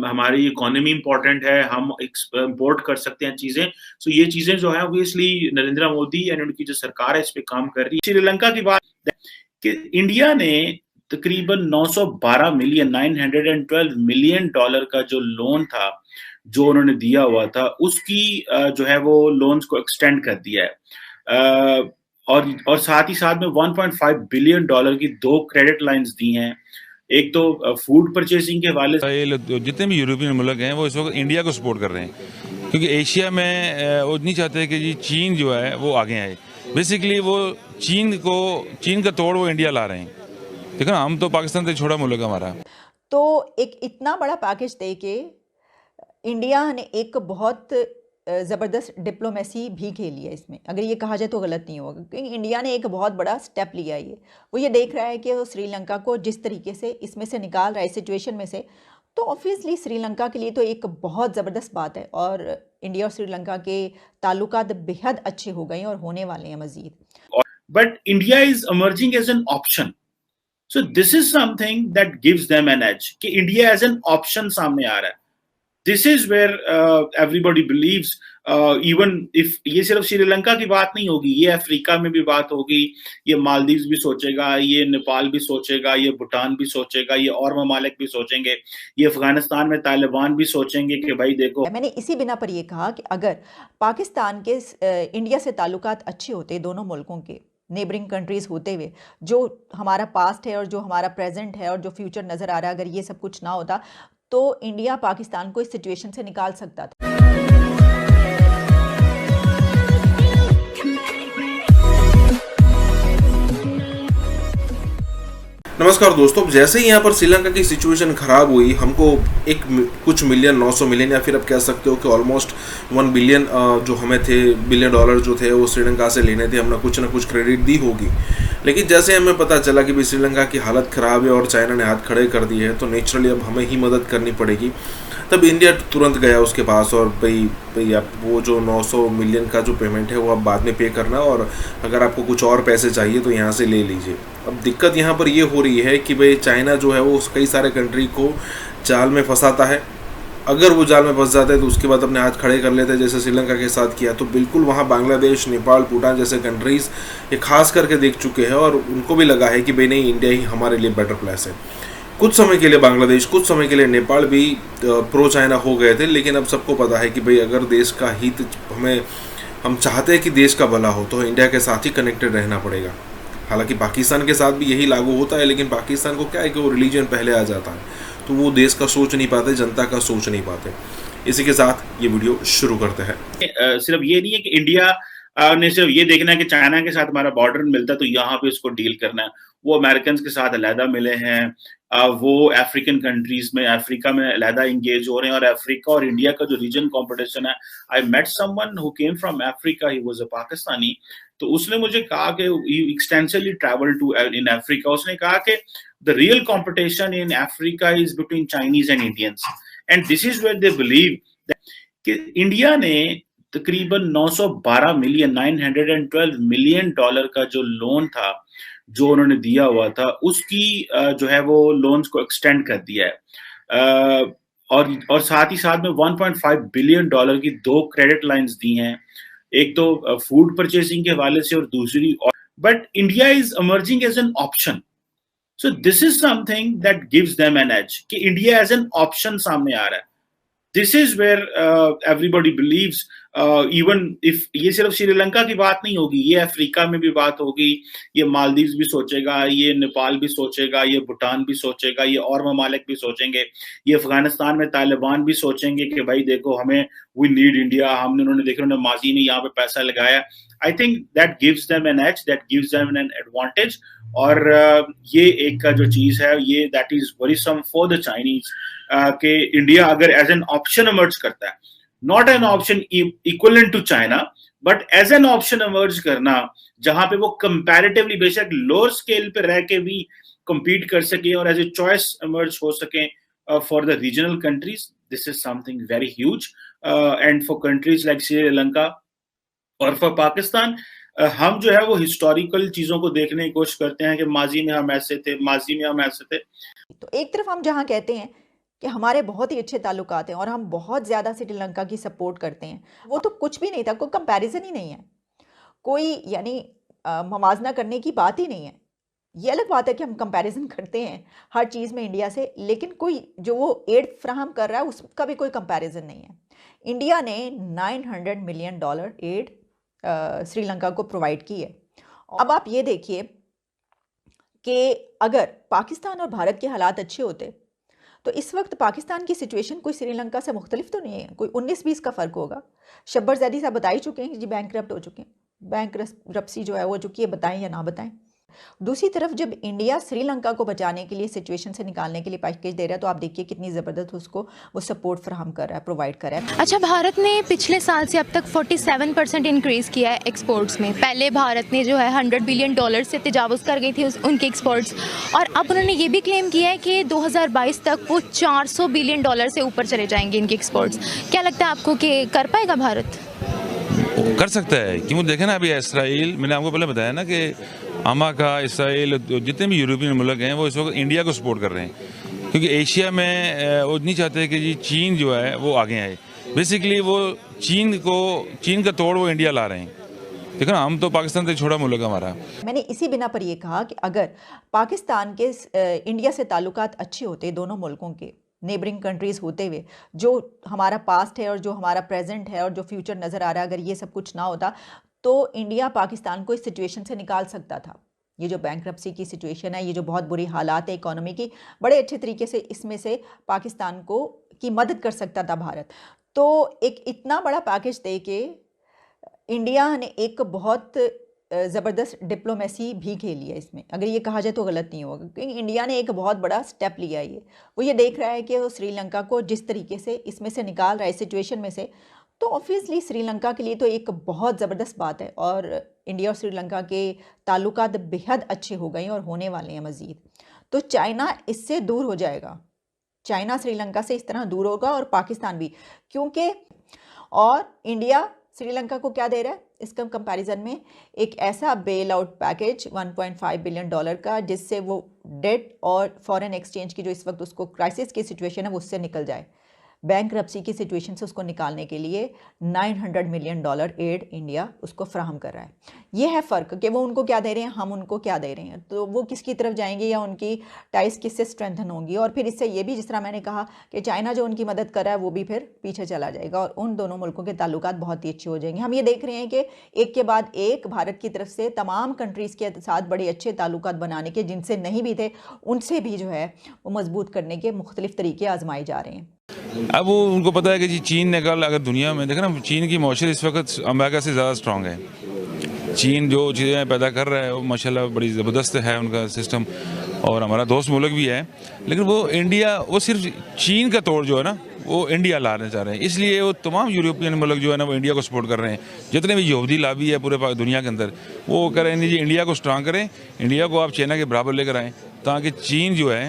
हमारी इकोनॉमी इंपॉर्टेंट है, हम इंपोर्ट कर सकते हैं चीजें। सो ये चीजें जो है ऑब्वियसली नरेंद्र मोदी एंड उनकी जो सरकार है इस पे काम कर रही है। श्रीलंका की बात कि इंडिया ने तकरीबन 912 मिलियन डॉलर का जो लोन था जो उन्होंने दिया हुआ था उसकी जो है वो लोन्स को एक्सटेंड कर दिया है और साथ ही साथ में 1.5 बिलियन डॉलर की 2 क्रेडिट लाइंस दी हैं। एक तो फूड परचेसिंग के हवाले से जितने भी यूरोपियन मुल्क हैं वो इस वक्त इंडिया को सपोर्ट कर रहे हैं क्योंकि एशिया में वो नहीं चाहते कि जी चीन जो है वो आगे आए। बेसिकली वो चीन का तोड़ वो इंडिया ला रहे हैं। देखो ना, हम तो पाकिस्तान से छोटा मुल्क हमारा। तो एक इतना बड़ा पैकेज दे के इंडिया ने एक बहुत ज़बरदस्त डिप्लोमेसी भी खेली है इसमें, अगर ये कहा जाए तो गलत नहीं होगा क्योंकि इंडिया ने एक बहुत बड़ा स्टेप लिया है। वो ये देख रहा है कि वो श्रीलंका को जिस तरीके से इसमें से निकाल रहा है, इस सिचुएशन में से, तो ऑब्वियसली श्रीलंका के लिए तो एक बहुत ज़बरदस्त बात है और इंडिया और श्रीलंका के ताल्लुकात बेहद अच्छे हो गए और होने वाले हैं मज़ीद। और but India is emerging as an option. So this is something that gives them an edge कि India as an option सामने आ रहा है. This is where everybody believes, even if ये सिर्फ श्रीलंका की बात नहीं होगी, ये अफ्रीका में भी बात होगी, ये मालदीव्स भी सोचेगा, ये नेपाल भी सोचेगा, ये भूटान भी सोचेगा, ये और ममालिक भी सोचेंगे, ये अफगानिस्तान में तालिबान भी सोचेंगे कि भाई देखो. मैंने इसी बिना पर ये कहा कि अगर पाकिस्तान के इंडिया से ताल्लुकात अच्छे होते दोनों मुल्कों के, नेबरिंग कंट्रीज़ होते हुए, जो हमारा पास्ट है और जो हमारा प्रेजेंट है और जो फ्यूचर नज़र आ रहा है, अगर ये सब कुछ ना होता तो इंडिया पाकिस्तान को इस सिचुएशन से निकाल सकता था. नमस्कार दोस्तों, जैसे ही यहाँ पर श्रीलंका की सिचुएशन खराब हुई, हमको कुछ मिलियन, 900 मिलियन या फिर आप कह सकते हो कि ऑलमोस्ट 1 बिलियन जो हमें थे, बिलियन डॉलर जो थे वो श्रीलंका से लेने थे, हमने कुछ ना कुछ क्रेडिट दी होगी. लेकिन जैसे हमें पता चला कि भी श्रीलंका की हालत ख़राब है और चाइना ने हाथ खड़े कर दिए हैं, तो नेचुरली अब हमें ही मदद करनी पड़ेगी. तब इंडिया तुरंत गया उसके पास और भाई आप वो जो 900 मिलियन का जो पेमेंट है वो आप बाद में पे करना, और अगर आपको कुछ और पैसे चाहिए तो यहाँ से ले लीजिए. अब दिक्कत यहाँ पर ये हो रही है कि भाई चाइना जो है वो कई सारे कंट्री को जाल में फंसाता है. अगर वो जाल में फंस जाते हैं तो उसके बाद अपने हाथ खड़े कर लेते हैं, जैसे श्रीलंका के साथ किया. तो बिल्कुल वहाँ बांग्लादेश, नेपाल, भूटान जैसे कंट्रीज़ ये खास करके देख चुके हैं और उनको भी लगा है कि भाई नहीं, इंडिया ही हमारे लिए बेटर प्लेस है. कुछ समय के लिए बांग्लादेश, कुछ समय के लिए नेपाल भी प्रो चाइना हो गए थे, लेकिन अब सबको पता है कि भाई अगर देश का हित हम चाहते हैं कि देश का भला हो तो इंडिया के साथ ही कनेक्टेड रहना पड़ेगा. हालांकि पाकिस्तान के साथ भी यही लागू होता है, लेकिन पाकिस्तान को क्या है कि वो रिलीजन पहले आ जाता है, तो वो देश का सोच नहीं पाते, जनता का सोच नहीं पाते. इसी के साथ ये वीडियो शुरू करते हैं. सिर्फ ये नहीं है कि इंडिया ने सिर्फ ये देखना है कि चाइना के साथ हमारा बॉर्डर मिलता है तो यहाँ पे उसको डील करना है. वो अमेरिकन के साथ अलहदा मिले हैं, वो अफ्रीकन कंट्रीज में, अफ्रीका में अलहदा इंगेज हो रहे हैं, और अफ्रीका और इंडिया का जो रीजन कंपटीशन है. I met someone who came from Africa, he was a Pakistani. तो उसने मुझे कहा कि he extensively travel to in Africa. उसने कहा कि the real competition in Africa is between Chinese and Indians, and this is where they believe कि India ने तकरीबन 912 मिलियन, 912 मिलियन डॉलर का जो लोन था, जो उन्होंने दिया हुआ था, उसकी जो है वो लोन्स को एक्सटेंड कर दिया है, और साथ ही साथ में 1.5 बिलियन डॉलर की 2 क्रेडिट लाइंस दी हैं, एक तो फूड परचेसिंग के हवाले से और दूसरी. But India is emerging as an option. So this is something that gives them an edge कि India as an option सामने आ रहा है. This is where everybody believes, even if ये सिर्फ श्रीलंका की बात नहीं होगी, ये अफ्रीका में भी बात होगी, ये मालदीव्स भी सोचेगा, ये नेपाल भी सोचेगा, ये भूटान भी सोचेगा, ये और ममालिक भी सोचेंगे, ये अफगानिस्तान में तालिबान भी सोचेंगे कि भाई देखो हमें वी नीड इंडिया, हमने उन्होंने देखा उन्होंने माजी में यहाँ पे पैसा लगाया. I think that gives them an edge, that gives them an advantage. और ये एक का जो चीज है ये that is worrisome for the Chinese कि इंडिया अगर एज एन ऑप्शन इमर्ज करता है, not an option equivalent to China, but as an option emerge करना जहां पे वो कंपैरेटिवली बेशक लोअर स्केल पे रह के भी compete कर सके और एज ए चॉइस इमर्ज हो सके for the regional countries. This is something very huge, and for countries like Sri Lanka और फॉर पाकिस्तान. हम जो है वो हिस्टोरिकल चीजों को देखने की कोशिश करते हैं कि माजी में हम ऐसे थे, माजी में हम ऐसे थे. तो एक तरफ हम जहाँ कहते हैं कि हमारे बहुत ही अच्छे ताल्लुकात हैं और हम बहुत ज़्यादा श्रीलंका की सपोर्ट करते हैं, वो तो कुछ भी नहीं था, कोई कंपैरिजन ही नहीं है, कोई यानी मवाजना करने की बात ही नहीं है. ये अलग बात है कि हम कंपैरिजन करते हैं हर चीज़ में इंडिया से, लेकिन कोई जो वो एड फ्राहम कर रहा है उसका भी कोई कंपैरिजन नहीं है. इंडिया ने $900 मिलियन एड श्रीलंका को प्रोवाइड की है. अब आप ये देखिए कि अगर पाकिस्तान और भारत के हालात अच्छे होते तो इस वक्त पाकिस्तान की सिचुएशन कोई श्रीलंका से मुख्तलिफ तो नहीं है, कोई 19-20 का फ़र्क होगा. शब्बर ज़ैदी साहब बता ही चुके हैं कि जी बैंक करप्ट हो चुके हैं, बैंक रप्सी जो है वो चुकी है, बताएं या ना बताएं. दूसरी तरफ जब इंडिया श्रीलंका को बचाने के लिए, सिचुएशन से निकालने के लिए पैकेज दे रहा है, तो आप देखिए कितनी ज़बरदस्त उसको वो सपोर्ट फराहम कर रहा है, प्रोवाइड कर रहा है. अच्छा, भारत ने पिछले साल से अब तक 47% इंक्रीज़ किया है एक्सपोर्ट्स में. पहले भारत ने जो है $100 बिलियन से तजावुज़ कर गई थी उनके एक्सपोर्ट्स, और अब उन्होंने ये भी क्लेम किया है कि 2022 तक वो $400 बिलियन से ऊपर चले जाएंगे इनके एक्सपोर्ट्स. क्या लगता है आपको कि कर पाएगा भारत? कर सकता है। क्यों देखें ना, अभी इसराइल, मैंने आपको पहले बताया ना कि अमेरिका, इसराइल, जितने भी यूरोपियन मुल्क हैं वो इस वक्त इंडिया को सपोर्ट कर रहे हैं, क्योंकि एशिया में वो नहीं चाहते कि जी चीन जो है वो आगे आए। बेसिकली वो चीन का तोड़ वो इंडिया ला रहे हैं। देखो ना, हम तो पाकिस्तान से छोटा मुल्क हमारा। मैंने इसी बिना पर यह कहा कि अगर पाकिस्तान के इंडिया से ताल्लुकात अच्छे होते, दोनों मुल्कों के नेबरिंग कंट्रीज़ होते हुए, जो हमारा पास्ट है और जो हमारा प्रेजेंट है और जो फ्यूचर नज़र आ रहा है, अगर ये सब कुछ ना होता तो इंडिया पाकिस्तान को इस सिचुएशन से निकाल सकता था। ये जो बैंक्रप्सी की सिचुएशन है, ये जो बहुत बुरी हालात है इकोनॉमी की, बड़े अच्छे तरीके से इसमें से पाकिस्तान को की मदद कर सकता था भारत। तो एक इतना बड़ा पैकेज दे के इंडिया ने एक बहुत ज़बरदस्त डिप्लोमेसी भी खेली है इसमें, अगर ये कहा जाए तो गलत नहीं होगा, क्योंकि इंडिया ने एक बहुत बड़ा स्टेप लिया है। वो ये देख रहा है कि वो श्रीलंका को जिस तरीके से इसमें से निकाल रहा है, इस सिचुएशन में से, तो ऑब्वियसली श्रीलंका के लिए तो एक बहुत ज़बरदस्त बात है। और इंडिया और श्रीलंका के ताल्लुकात बेहद अच्छे हो गए हैं और होने वाले हैं मज़ीद। तो चाइना इससे दूर हो जाएगा, चाइना श्रीलंका से इस तरह दूर होगा और पाकिस्तान भी, क्योंकि और इंडिया श्रीलंका को क्या दे रहा है इसका कंपैरिजन में, एक ऐसा बेल आउट पैकेज $1.5 बिलियन का, जिससे वो डेट और फॉरेन एक्सचेंज की जो इस वक्त उसको क्राइसिस की सिचुएशन है वो उससे निकल जाए। बैंक्रप्सी की सिचुएशन से उसको निकालने के लिए $900 मिलियन एड इंडिया उसको फ्राहम कर रहा है। ये है फ़र्क कि वो उनको क्या दे रहे हैं, हम उनको क्या दे रहे हैं। तो वो किसकी तरफ जाएंगे या उनकी टाइज किससे स्ट्रेंथन होंगी। और फिर इससे ये भी, जिस तरह मैंने कहा कि चाइना जो उनकी मदद कर रहा है वो भी फिर पीछे चला जाएगा और उन दोनों मुल्कों के ताल्लुकात बहुत ही अच्छे हो जाएंगे। हम ये देख रहे हैं कि एक के बाद एक भारत की तरफ से तमाम कंट्रीज़ के साथ बड़े अच्छे ताल्लुकात बनाने के, जिनसे नहीं भी थे उनसे भी जो है वो मजबूत करने के मुख्तलिफ तरीके आजमाए जा रहे हैं। अब वो उनको पता है कि जी चीन ने कल, अगर दुनिया में देखें ना, चीन की मौशरी इस वक्त अमेरिका से ज़्यादा स्ट्रॉन्ग है। चीन जो चीज़ें पैदा कर रहा है वो माशाल्लाह बड़ी ज़बरदस्त है उनका सिस्टम, और हमारा दोस्त मुल्क भी है। लेकिन वो इंडिया, वो सिर्फ चीन का तोड़ जो है ना वो इंडिया लाना चाह रहे हैं, इसलिए वो तमाम यूरोपियन मुल्क जो है ना वो इंडिया को सपोर्ट कर रहे हैं। जितने भी यहूदी लाबी है पूरे दुनिया के अंदर, वो कह रहे हैं जी इंडिया को स्ट्रांग करें, इंडिया को आप चाइना के बराबर लेकर आएँ, ताकि चीन जो है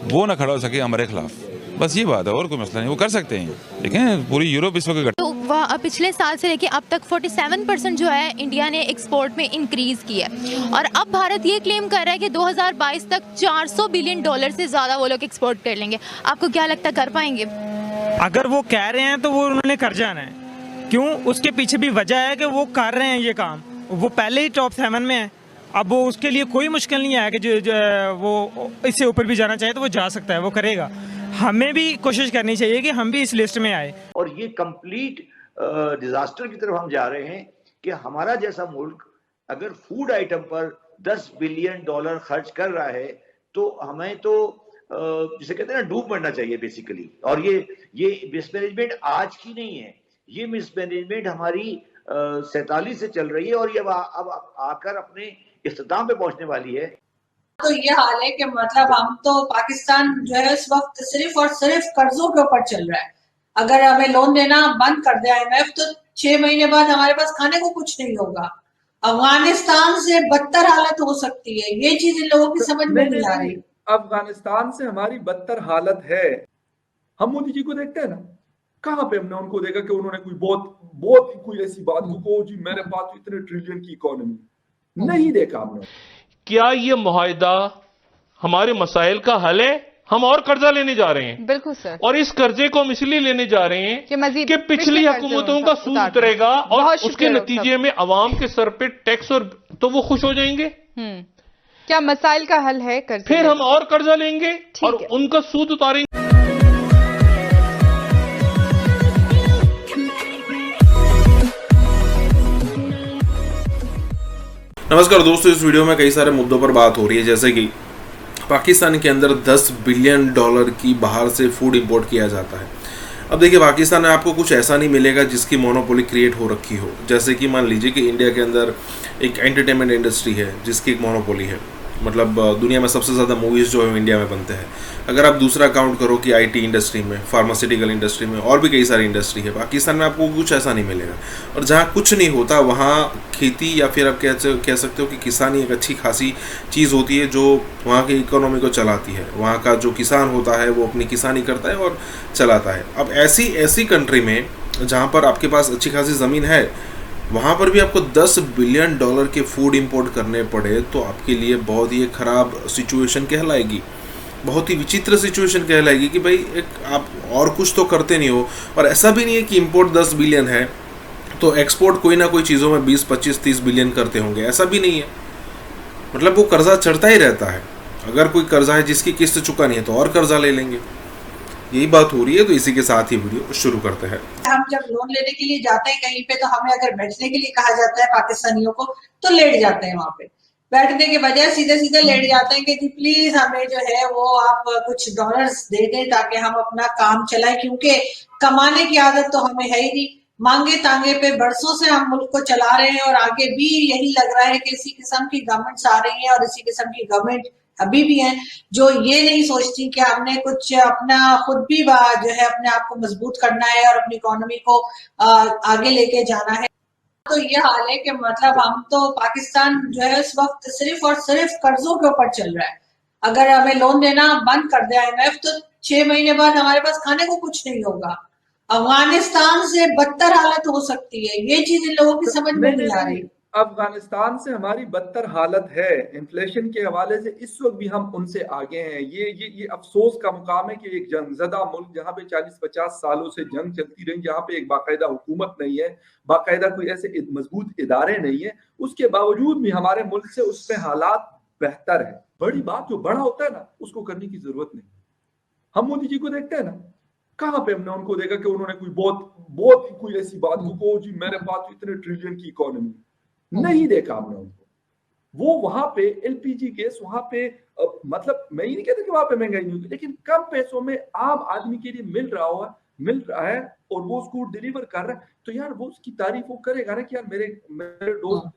वो ना खड़ा हो सके हमारे खिलाफ। बस ये बात है, और कोई मसला नहीं, वो कर सकते हैं। देखें पूरी यूरोप इस वक्त तो वह पिछले साल से लेके अब तक 47% जो है इंडिया ने एक्सपोर्ट में इंक्रीज़ किया है, और अब भारत ये क्लेम कर रहा है कि 2022 तक $400 बिलियन से ज़्यादा वो लोग एक्सपोर्ट कर लेंगे। आपको क्या लगता है, कर पाएंगे? अगर वो कह रहे हैं तो वो उन्होंने कर जाना है। क्यों? उसके पीछे भी वजह है कि वो कर रहे हैं ये काम, वो पहले ही टॉप 7 में है। अब वो उसके लिए कोई मुश्किल नहीं है कि जो वो इससे ऊपर भी जाना चाहे तो वो जा सकता है, वो करेगा। हमें भी कोशिश करनी चाहिए कि हम भी इस लिस्ट में आए। और ये कंप्लीट डिजास्टर की तरफ हम जा रहे हैं कि हमारा जैसा मुल्क अगर फूड आइटम पर $10 बिलियन खर्च कर रहा है तो हमें तो जिसे कहते हैं ना डूब मरना चाहिए बेसिकली। और ये मिसमैनेजमेंट आज की नहीं है, ये मिसमैनेजमेंट हमारी 47 से चल रही है और ये अब आकर अपने इख्तिताम पे पहुंचने वाली है। तो ये हाल है कि मतलब हम तो पाकिस्तान जो है इस वक्त सिर्फ और सिर्फ कर्जों के ऊपर चल रहा है। अगर हमें लोन देना बंद कर दे IMF तो 6 महीने बाद हमारे पास खाने को कुछ नहीं होगा। अफगानिस्तान से बदतर हालत हो सकती है, ये चीज इन लोगों की समझ में नहीं आ रही। अफगानिस्तान से हमारी बदतर हालत है। हम मोदी जी को देखते हैं ना, कहाँ पे हमने उनको देखा कि उन्होंने कोई बहुत कोई ऐसी बात को जी मेरे पास इतने ट्रिलियन की इकोनॉमी, नहीं देखा हमने। क्या ये मुआहिदा हमारे मसाइल का हल है? हम और कर्जा लेने जा रहे हैं। बिल्कुल सर। और इस कर्जे को हम इसलिए लेने जा रहे हैं कि पिछली हुकूमतों का सूद उतरेगा और उसके नतीजे में अवाम के सर पे टैक्स, और तो वो खुश हो जाएंगे। क्या मसाइल का हल है कर्जा? फिर हम और कर्जा लेंगे और उनका सूद उतारेंगे। नमस्कार दोस्तों, इस वीडियो में कई सारे मुद्दों पर बात हो रही है, जैसे कि पाकिस्तान के अंदर $10 बिलियन की बाहर से फूड इंपोर्ट किया जाता है। अब देखिए, पाकिस्तान में आपको कुछ ऐसा नहीं मिलेगा जिसकी मोनोपोली क्रिएट हो रखी हो। जैसे कि मान लीजिए कि इंडिया के अंदर एक एंटरटेनमेंट इंडस्ट्री है जिसकी एक मोनोपोली है, मतलब दुनिया में सबसे ज़्यादा मूवीज़ जो है इंडिया में बनते हैं। अगर आप दूसरा काउंट करो कि IT इंडस्ट्री में, फार्मास्यूटिकल इंडस्ट्री में और भी कई सारी इंडस्ट्री है, पाकिस्तान में आपको कुछ ऐसा नहीं मिलेगा। और जहाँ कुछ नहीं होता वहाँ खेती या फिर आप कह सकते हो कि किसानी एक अच्छी खासी चीज़ होती है जो वहाँ की इकोनॉमी को चलाती है। वहाँ का जो किसान होता है वो अपनी किसानी करता है और चलाता है। अब ऐसी कंट्री में जहाँ पर आपके पास अच्छी खासी ज़मीन है, वहाँ पर भी आपको $10 बिलियन के फूड इंपोर्ट करने पड़े तो आपके लिए बहुत ही ख़राब सिचुएशन कहलाएगी, बहुत ही विचित्र सिचुएशन कहलाएगी कि भाई एक आप और कुछ तो करते नहीं हो। और ऐसा भी नहीं है कि इंपोर्ट 10 बिलियन है तो एक्सपोर्ट कोई ना कोई चीज़ों में 20, 25, 30 बिलियन करते होंगे, ऐसा भी नहीं है। मतलब वो कर्जा चढ़ता ही रहता है। अगर कोई कर्जा है जिसकी किस्त चुका नहीं है तो और कर्जा ले लेंगे, यही बात हो रही है। तो इसी के साथ ही वीडियो शुरू करते हैं। हम जब लोन लेने के लिए जाते हैं कहीं पे तो हमें अगर बैठने के लिए कहा जाता है पाकिस्तानियों को तो लेट जाते हैं, वहां पे बैठने के बजाय सीधे सीधे लेट जाते हैं कि जी प्लीज हमें जो है वो आप कुछ डॉलर्स दे दें ताकि हम अपना काम चलाएं, क्योंकि कमाने की आदत तो हमें है ही नहीं। मांगे तांगे पे बरसों से हम मुल्क को चला रहे हैं और आगे भी यही लग रहा है कि इसी किस्म की गवर्नमेंट्स आ रही हैं और इसी किस्म की गवर्नमेंट अभी भी हैं जो ये नहीं सोचती कि हमने कुछ अपना खुद भी जो है अपने आप को मजबूत करना है और अपनी इकोनॉमी को आगे लेके जाना है। तो ये हाल है कि मतलब हम तो पाकिस्तान जो है इस वक्त सिर्फ और सिर्फ कर्जों के ऊपर चल रहा है। अगर हमें लोन देना बंद कर दे IMF तो 6 महीने बाद हमारे पास खाने को कुछ नहीं होगा। अफगानिस्तान से बदतर हालत हो सकती है, ये चीज इन लोगों की समझ में नहीं आ रही। अफगानिस्तान से हमारी बदतर हालत है इन्फ्लेशन के हवाले से, इस वक्त भी हम उनसे आगे हैं। ये अफसोस का मुकाम है कि एक जंगजदा मुल्क जहाँ पे 40-50 सालों से जंग चलती रही, जहाँ पे एक बाकायदा हुकूमत नहीं है, बाकायदा कोई ऐसे मजबूत इदारे नहीं है, उसके बावजूद भी हमारे मुल्क से उसमें हालात बेहतर है। बड़ी बात जो बड़ा होता है ना उसको करने की जरूरत नहीं। हम मोदी जी को देखते हैं ना, कहाँ पे हमने उनको देखा कि उन्होंने कोई बहुत कोई ऐसी बात को जी मेरे पास तो इतने ट्रिलियन की इकोनॉमी, नहीं देखा हमने उनको। वो वहां पे LPG गैस वहां पे मतलब मैं ये नहीं कहता कि वहां पे महंगाई नहीं होगी, लेकिन कम पैसों में आम आदमी के लिए मिल रहा है और वो उसको डिलीवर कर रहा है, तो यार वो उसकी तारीफ वो करेगा ना कि यार मेरे दोस्त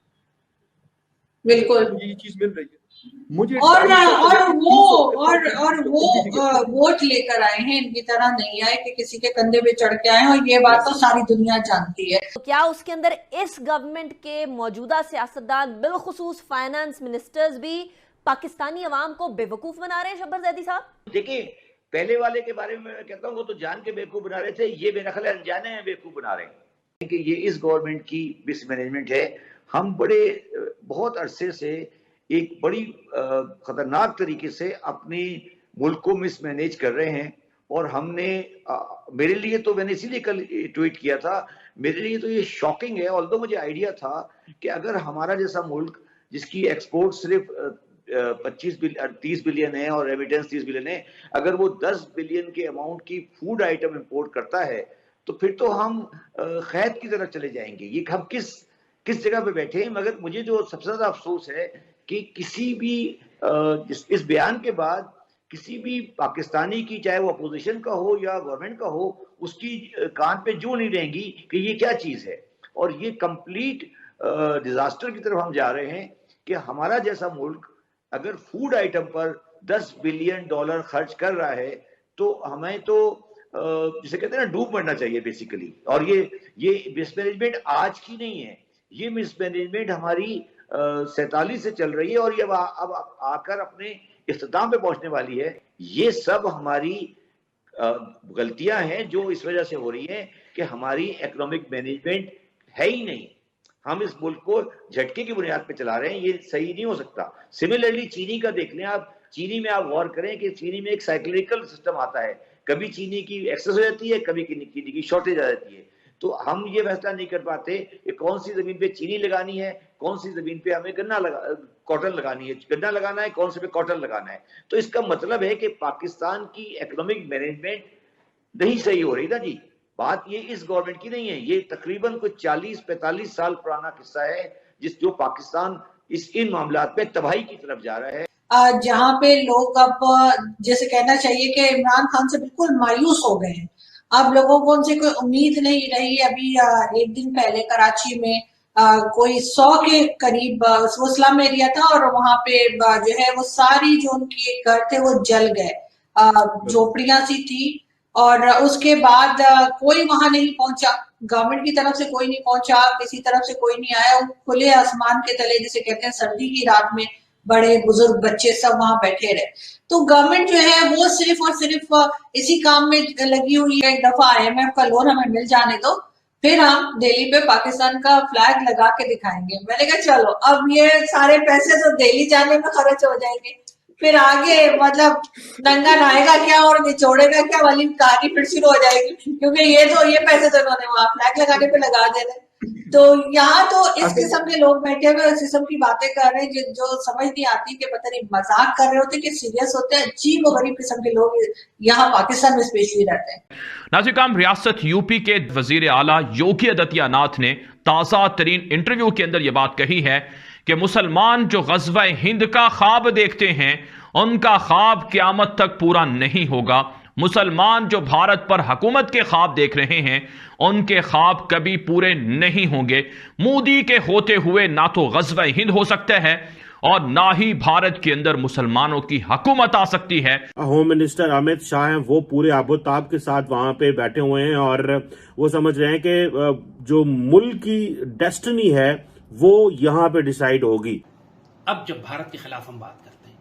बिल्कुल ये चीज मिल रही है मुझे। और वो वोट लेकर आए हैं, इनकी तरह नहीं आए कि किसी के कंधे पे चढ़ के आए, और ये बात तो सारी दुनिया जानती है। तो क्या उसके अंदर इस गवर्नमेंट के मौजूदा सियासतदान बिलखुसूस फाइनेंस मिनिस्टर्स भी पाकिस्तानी अवाम को बेवकूफ बना रहे हैं? शब्बर जैदी साहब देखिए, पहले वाले के बारे में मैं कहता हूँ वो तो जान के बेवकूफ बना रहे थे, ये मेरा ख्याल है अनजाने में बेवकूफ बना रहे हैं कि ये इस गवर्नमेंट की मिसमैनेजमेंट है। हम बहुत अरसे से एक बड़ी खतरनाक तरीके से अपने मुल्क को मिसमैनेज कर रहे हैं। और हमने मेरे लिए तो मैंने इसीलिए कल ट्वीट किया था, मेरे लिए तो ये शॉकिंग है। ऑल्दो मुझे आइडिया था कि अगर हमारा जैसा मुल्क जिसकी एक्सपोर्ट सिर्फ 30 बिलियन है और रेमिटेंस 30 बिलियन है, अगर वो 10 बिलियन के अमाउंट की फूड आइटम इंपोर्ट करता है तो फिर तो हम खैत की तरफ चले जाएंगे। ये हम किस जगह पे बैठे हैं। मगर मुझे जो सबसे ज्यादा अफसोस है कि किसी भी इस बयान के बाद किसी भी पाकिस्तानी की, चाहे वो अपोजिशन का हो या गवर्नमेंट का हो, उसकी कान पे जू नहीं रहेंगी कि ये क्या चीज है। और ये कंप्लीट डिजास्टर की तरफ हम जा रहे हैं कि हमारा जैसा मुल्क अगर फूड आइटम पर $10 बिलियन खर्च कर रहा है तो हमें तो जिसे कहते हैं ना डूब मरना चाहिए बेसिकली। और ये मिसमैनेजमेंट आज की नहीं है, ये मिसमैनेजमेंट हमारी 47 से चल रही है और ये अब आकर अपने इख्तिताम पे पहुंचने वाली है। ये सब हमारी गलतियां हैं जो इस वजह से हो रही हैं कि हमारी इकोनॉमिक मैनेजमेंट है ही नहीं। हम इस मुल्क को झटके की बुनियाद पे चला रहे हैं, ये सही नहीं हो सकता। सिमिलरली चीनी का देख लें आप, चीनी में आप गौर करें कि चीनी में एक साइक्लिकल सिस्टम आता है, कभी चीनी की एक्सेस हो जाती है, कभी चीनी की शॉर्टेज आ जाती है। तो हम ये फैसला नहीं कर पाते कि कौन सी जमीन पे चीनी लगानी है, कौन सी जमीन पे हमें कॉटन लगानी है, गन्ना लगाना है, कौन से पे कॉटन लगाना है। तो इसका मतलब है कि पाकिस्तान की इकोनॉमिक मैनेजमेंट नहीं सही हो रही ना जी। बात ये इस गवर्नमेंट की नहीं है, ये तकरीबन कुछ 40-45 साल पुराना किस्सा है जो पाकिस्तान इन मामलात में तबाही की तरफ जा रहा है। जहाँ पे लोग अब जैसे कहना चाहिए कि इमरान खान से बिल्कुल मायूस हो गए हैं। अब लोगों को उनसे कोई उम्मीद नहीं रही। अभी एक दिन पहले कराची में कोई 100 के करीब वो स्लम एरिया था और वहां पे जो है वो सारी जो उनके घर थे वो जल गए, झोपड़ियां सी थी। और उसके बाद कोई वहां नहीं पहुंचा, गवर्नमेंट की तरफ से कोई नहीं पहुंचा, किसी तरफ से कोई नहीं आया। खुले आसमान के तले, जिसे कहते हैं सर्दी की रात में, बड़े बुजुर्ग बच्चे सब वहां बैठे रहे। तो गवर्नमेंट जो है वो सिर्फ और सिर्फ इसी काम में लगी हुई है, एक दफा IMF का लोन हमें मिल जाने दो फिर हम दिल्ली पे पाकिस्तान का फ्लैग लगा के दिखाएंगे। मैंने कहा चलो अब ये सारे पैसे तो दिल्ली जाने में खर्च हो जाएंगे, फिर आगे मतलब नंगा नहाएगा क्या और निचोड़ेगा क्या वाली कहानी फिर शुरू हो जाएगी, क्योंकि ये पैसे तो इन्होंने वहां फ्लैग लगाने पे लगा देने। तो यहाँ तो इस किस्म के लोग बैठे हुए इस किस्म की बातें कर रहे हैं जो समझ नहीं आती कि पता नहीं मजाक कर रहे होते कि सीरियस होते हैं। अजीब और गरीब किस्म के लोग यहाँ पाकिस्तान में स्पेशली रहते हैं। नाज़िर, रियासत यूपी के वजीर आला योगी आदित्यनाथ ने ताज़ा तरीन इंटरव्यू के अंदर यह बात कही है कि मुसलमान जो ग़ज़वा हिंद का ख्वाब देखते हैं उनका ख्वाब क़यामत तक पूरा नहीं होगा। मुसलमान जो भारत पर हुकूमत के ख्वाब देख रहे हैं उनके ख्वाब कभी पूरे नहीं होंगे। मोदी के होते हुए ना तो ग़ज़वा हिंद हो सकता है और ना ही भारत के अंदर मुसलमानों की हुकूमत आ सकती है। होम मिनिस्टर अमित शाह हैं, वो पूरे आबोताब के साथ वहां पे बैठे हुए हैं और वो समझ रहे हैं कि जो मुल्क की डेस्टिनी है वो यहाँ पे डिसाइड होगी। अब जब भारत के खिलाफ हम बात करते हैं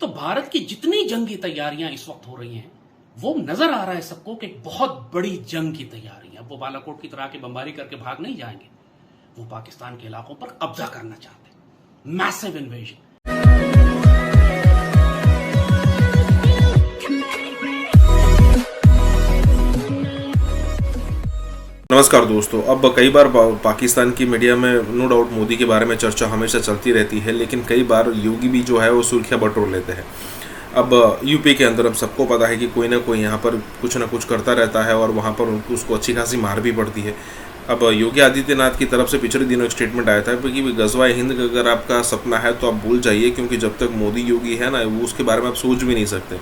तो भारत की जितनी जंगी तैयारियां इस वक्त हो रही हैं वो नजर आ रहा है सबको कि बहुत बड़ी जंग की तैयारी है। वो बालाकोट की तरह के बमबारी करके भाग नहीं जाएंगे, वो पाकिस्तान के इलाकों पर कब्जा करना चाहते हैं। Massive invasion. नमस्कार दोस्तों, अब कई बार पाकिस्तान की मीडिया में नो डाउट मोदी के बारे में चर्चा हमेशा चलती रहती है, लेकिन कई बार योगी भी जो है वो सुर्खियां बटोर लेते हैं। अब यूपी के अंदर अब सबको पता है कि कोई ना कोई यहाँ पर कुछ ना कुछ करता रहता है और वहाँ पर उसको अच्छी खासी मार भी पड़ती है। अब योगी आदित्यनाथ की तरफ से पिछले दिनों एक स्टेटमेंट आया था कि ग़ज़वा हिंद का अगर आपका सपना है तो आप भूल जाइए, क्योंकि जब तक मोदी योगी है ना वो उसके बारे में आप सोच भी नहीं सकते।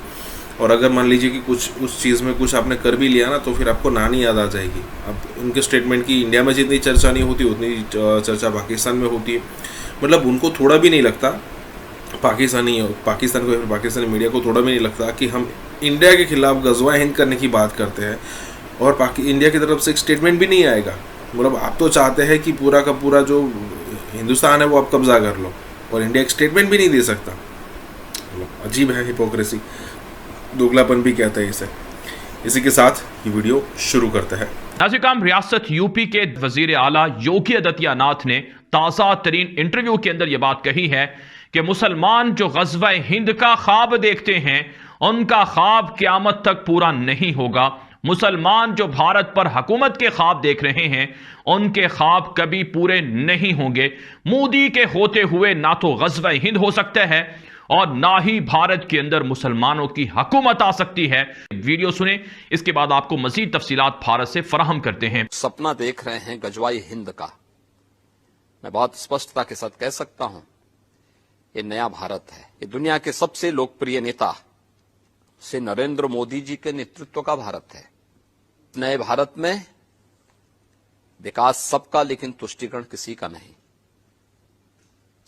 और अगर मान लीजिए कि कुछ उस चीज़ में कुछ आपने कर भी लिया ना तो फिर आपको नानी याद आ जाएगी। अब उनके स्टेटमेंट की इंडिया में जितनी चर्चा नहीं होती उतनी चर्चा पाकिस्तान में होती है। मतलब उनको थोड़ा भी नहीं लगता, पाकिस्तान को, पाकिस्तानी मीडिया को थोड़ा भी नहीं लगता कि हम इंडिया के खिलाफ ग़ज़वा हिंद करने की बात करते हैं और इंडिया की तरफ से एक स्टेटमेंट भी नहीं आएगा। मतलब आप तो चाहते हैं कि पूरा का पूरा जो हिंदुस्तान है वो आप कब्जा कर लो और इंडिया एक स्टेटमेंट भी नहीं दे सकता। अजीब है, हिपोक्रेसी, दोगलापन भी कहते हैं इसे। इसी के साथ ये वीडियो शुरू करते हैं। नाज़िर, रियासत यूपी के वजीर आला योगी आदित्यनाथ ने ताज़ा तरीन इंटरव्यू के अंदर यह बात कही है कि मुसलमान जो ग़ज़वा हिंद का ख्वाब देखते हैं उनका ख्वाब क़यामत तक पूरा नहीं होगा। मुसलमान जो भारत पर हुकूमत के ख्वाब देख रहे हैं उनके ख्वाब कभी पूरे नहीं होंगे। मोदी के होते हुए ना तो ग़ज़वा हिंद हो सकता है और ना ही भारत के अंदर मुसलमानों की हुकूमत आ सकती है। वीडियो सुने, इसके बाद आपको मजीद तफसीलात भारत से फराहम करते हैं। सपना देख रहे हैं ग़ज़वा हिंद का। मैं बहुत स्पष्टता के साथ कह सकता हूं ये नया भारत है। ये दुनिया के सबसे लोकप्रिय नेता से नरेंद्र मोदी जी के नेतृत्व का भारत है। नए भारत में विकास सबका, लेकिन तुष्टीकरण किसी का नहीं।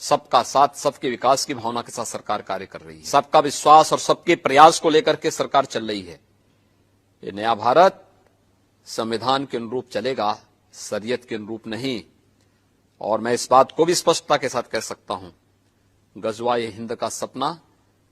सबका साथ, सबके विकास की भावना के साथ सरकार कार्य कर रही है। सबका विश्वास और सबके प्रयास को लेकर के सरकार चल रही है। ये नया भारत संविधान के अनुरूप चलेगा, शरीयत के अनुरूप नहीं। और मैं इस बात को भी स्पष्टता के साथ कह सकता हूं, ग़ज़वा हिंद का सपना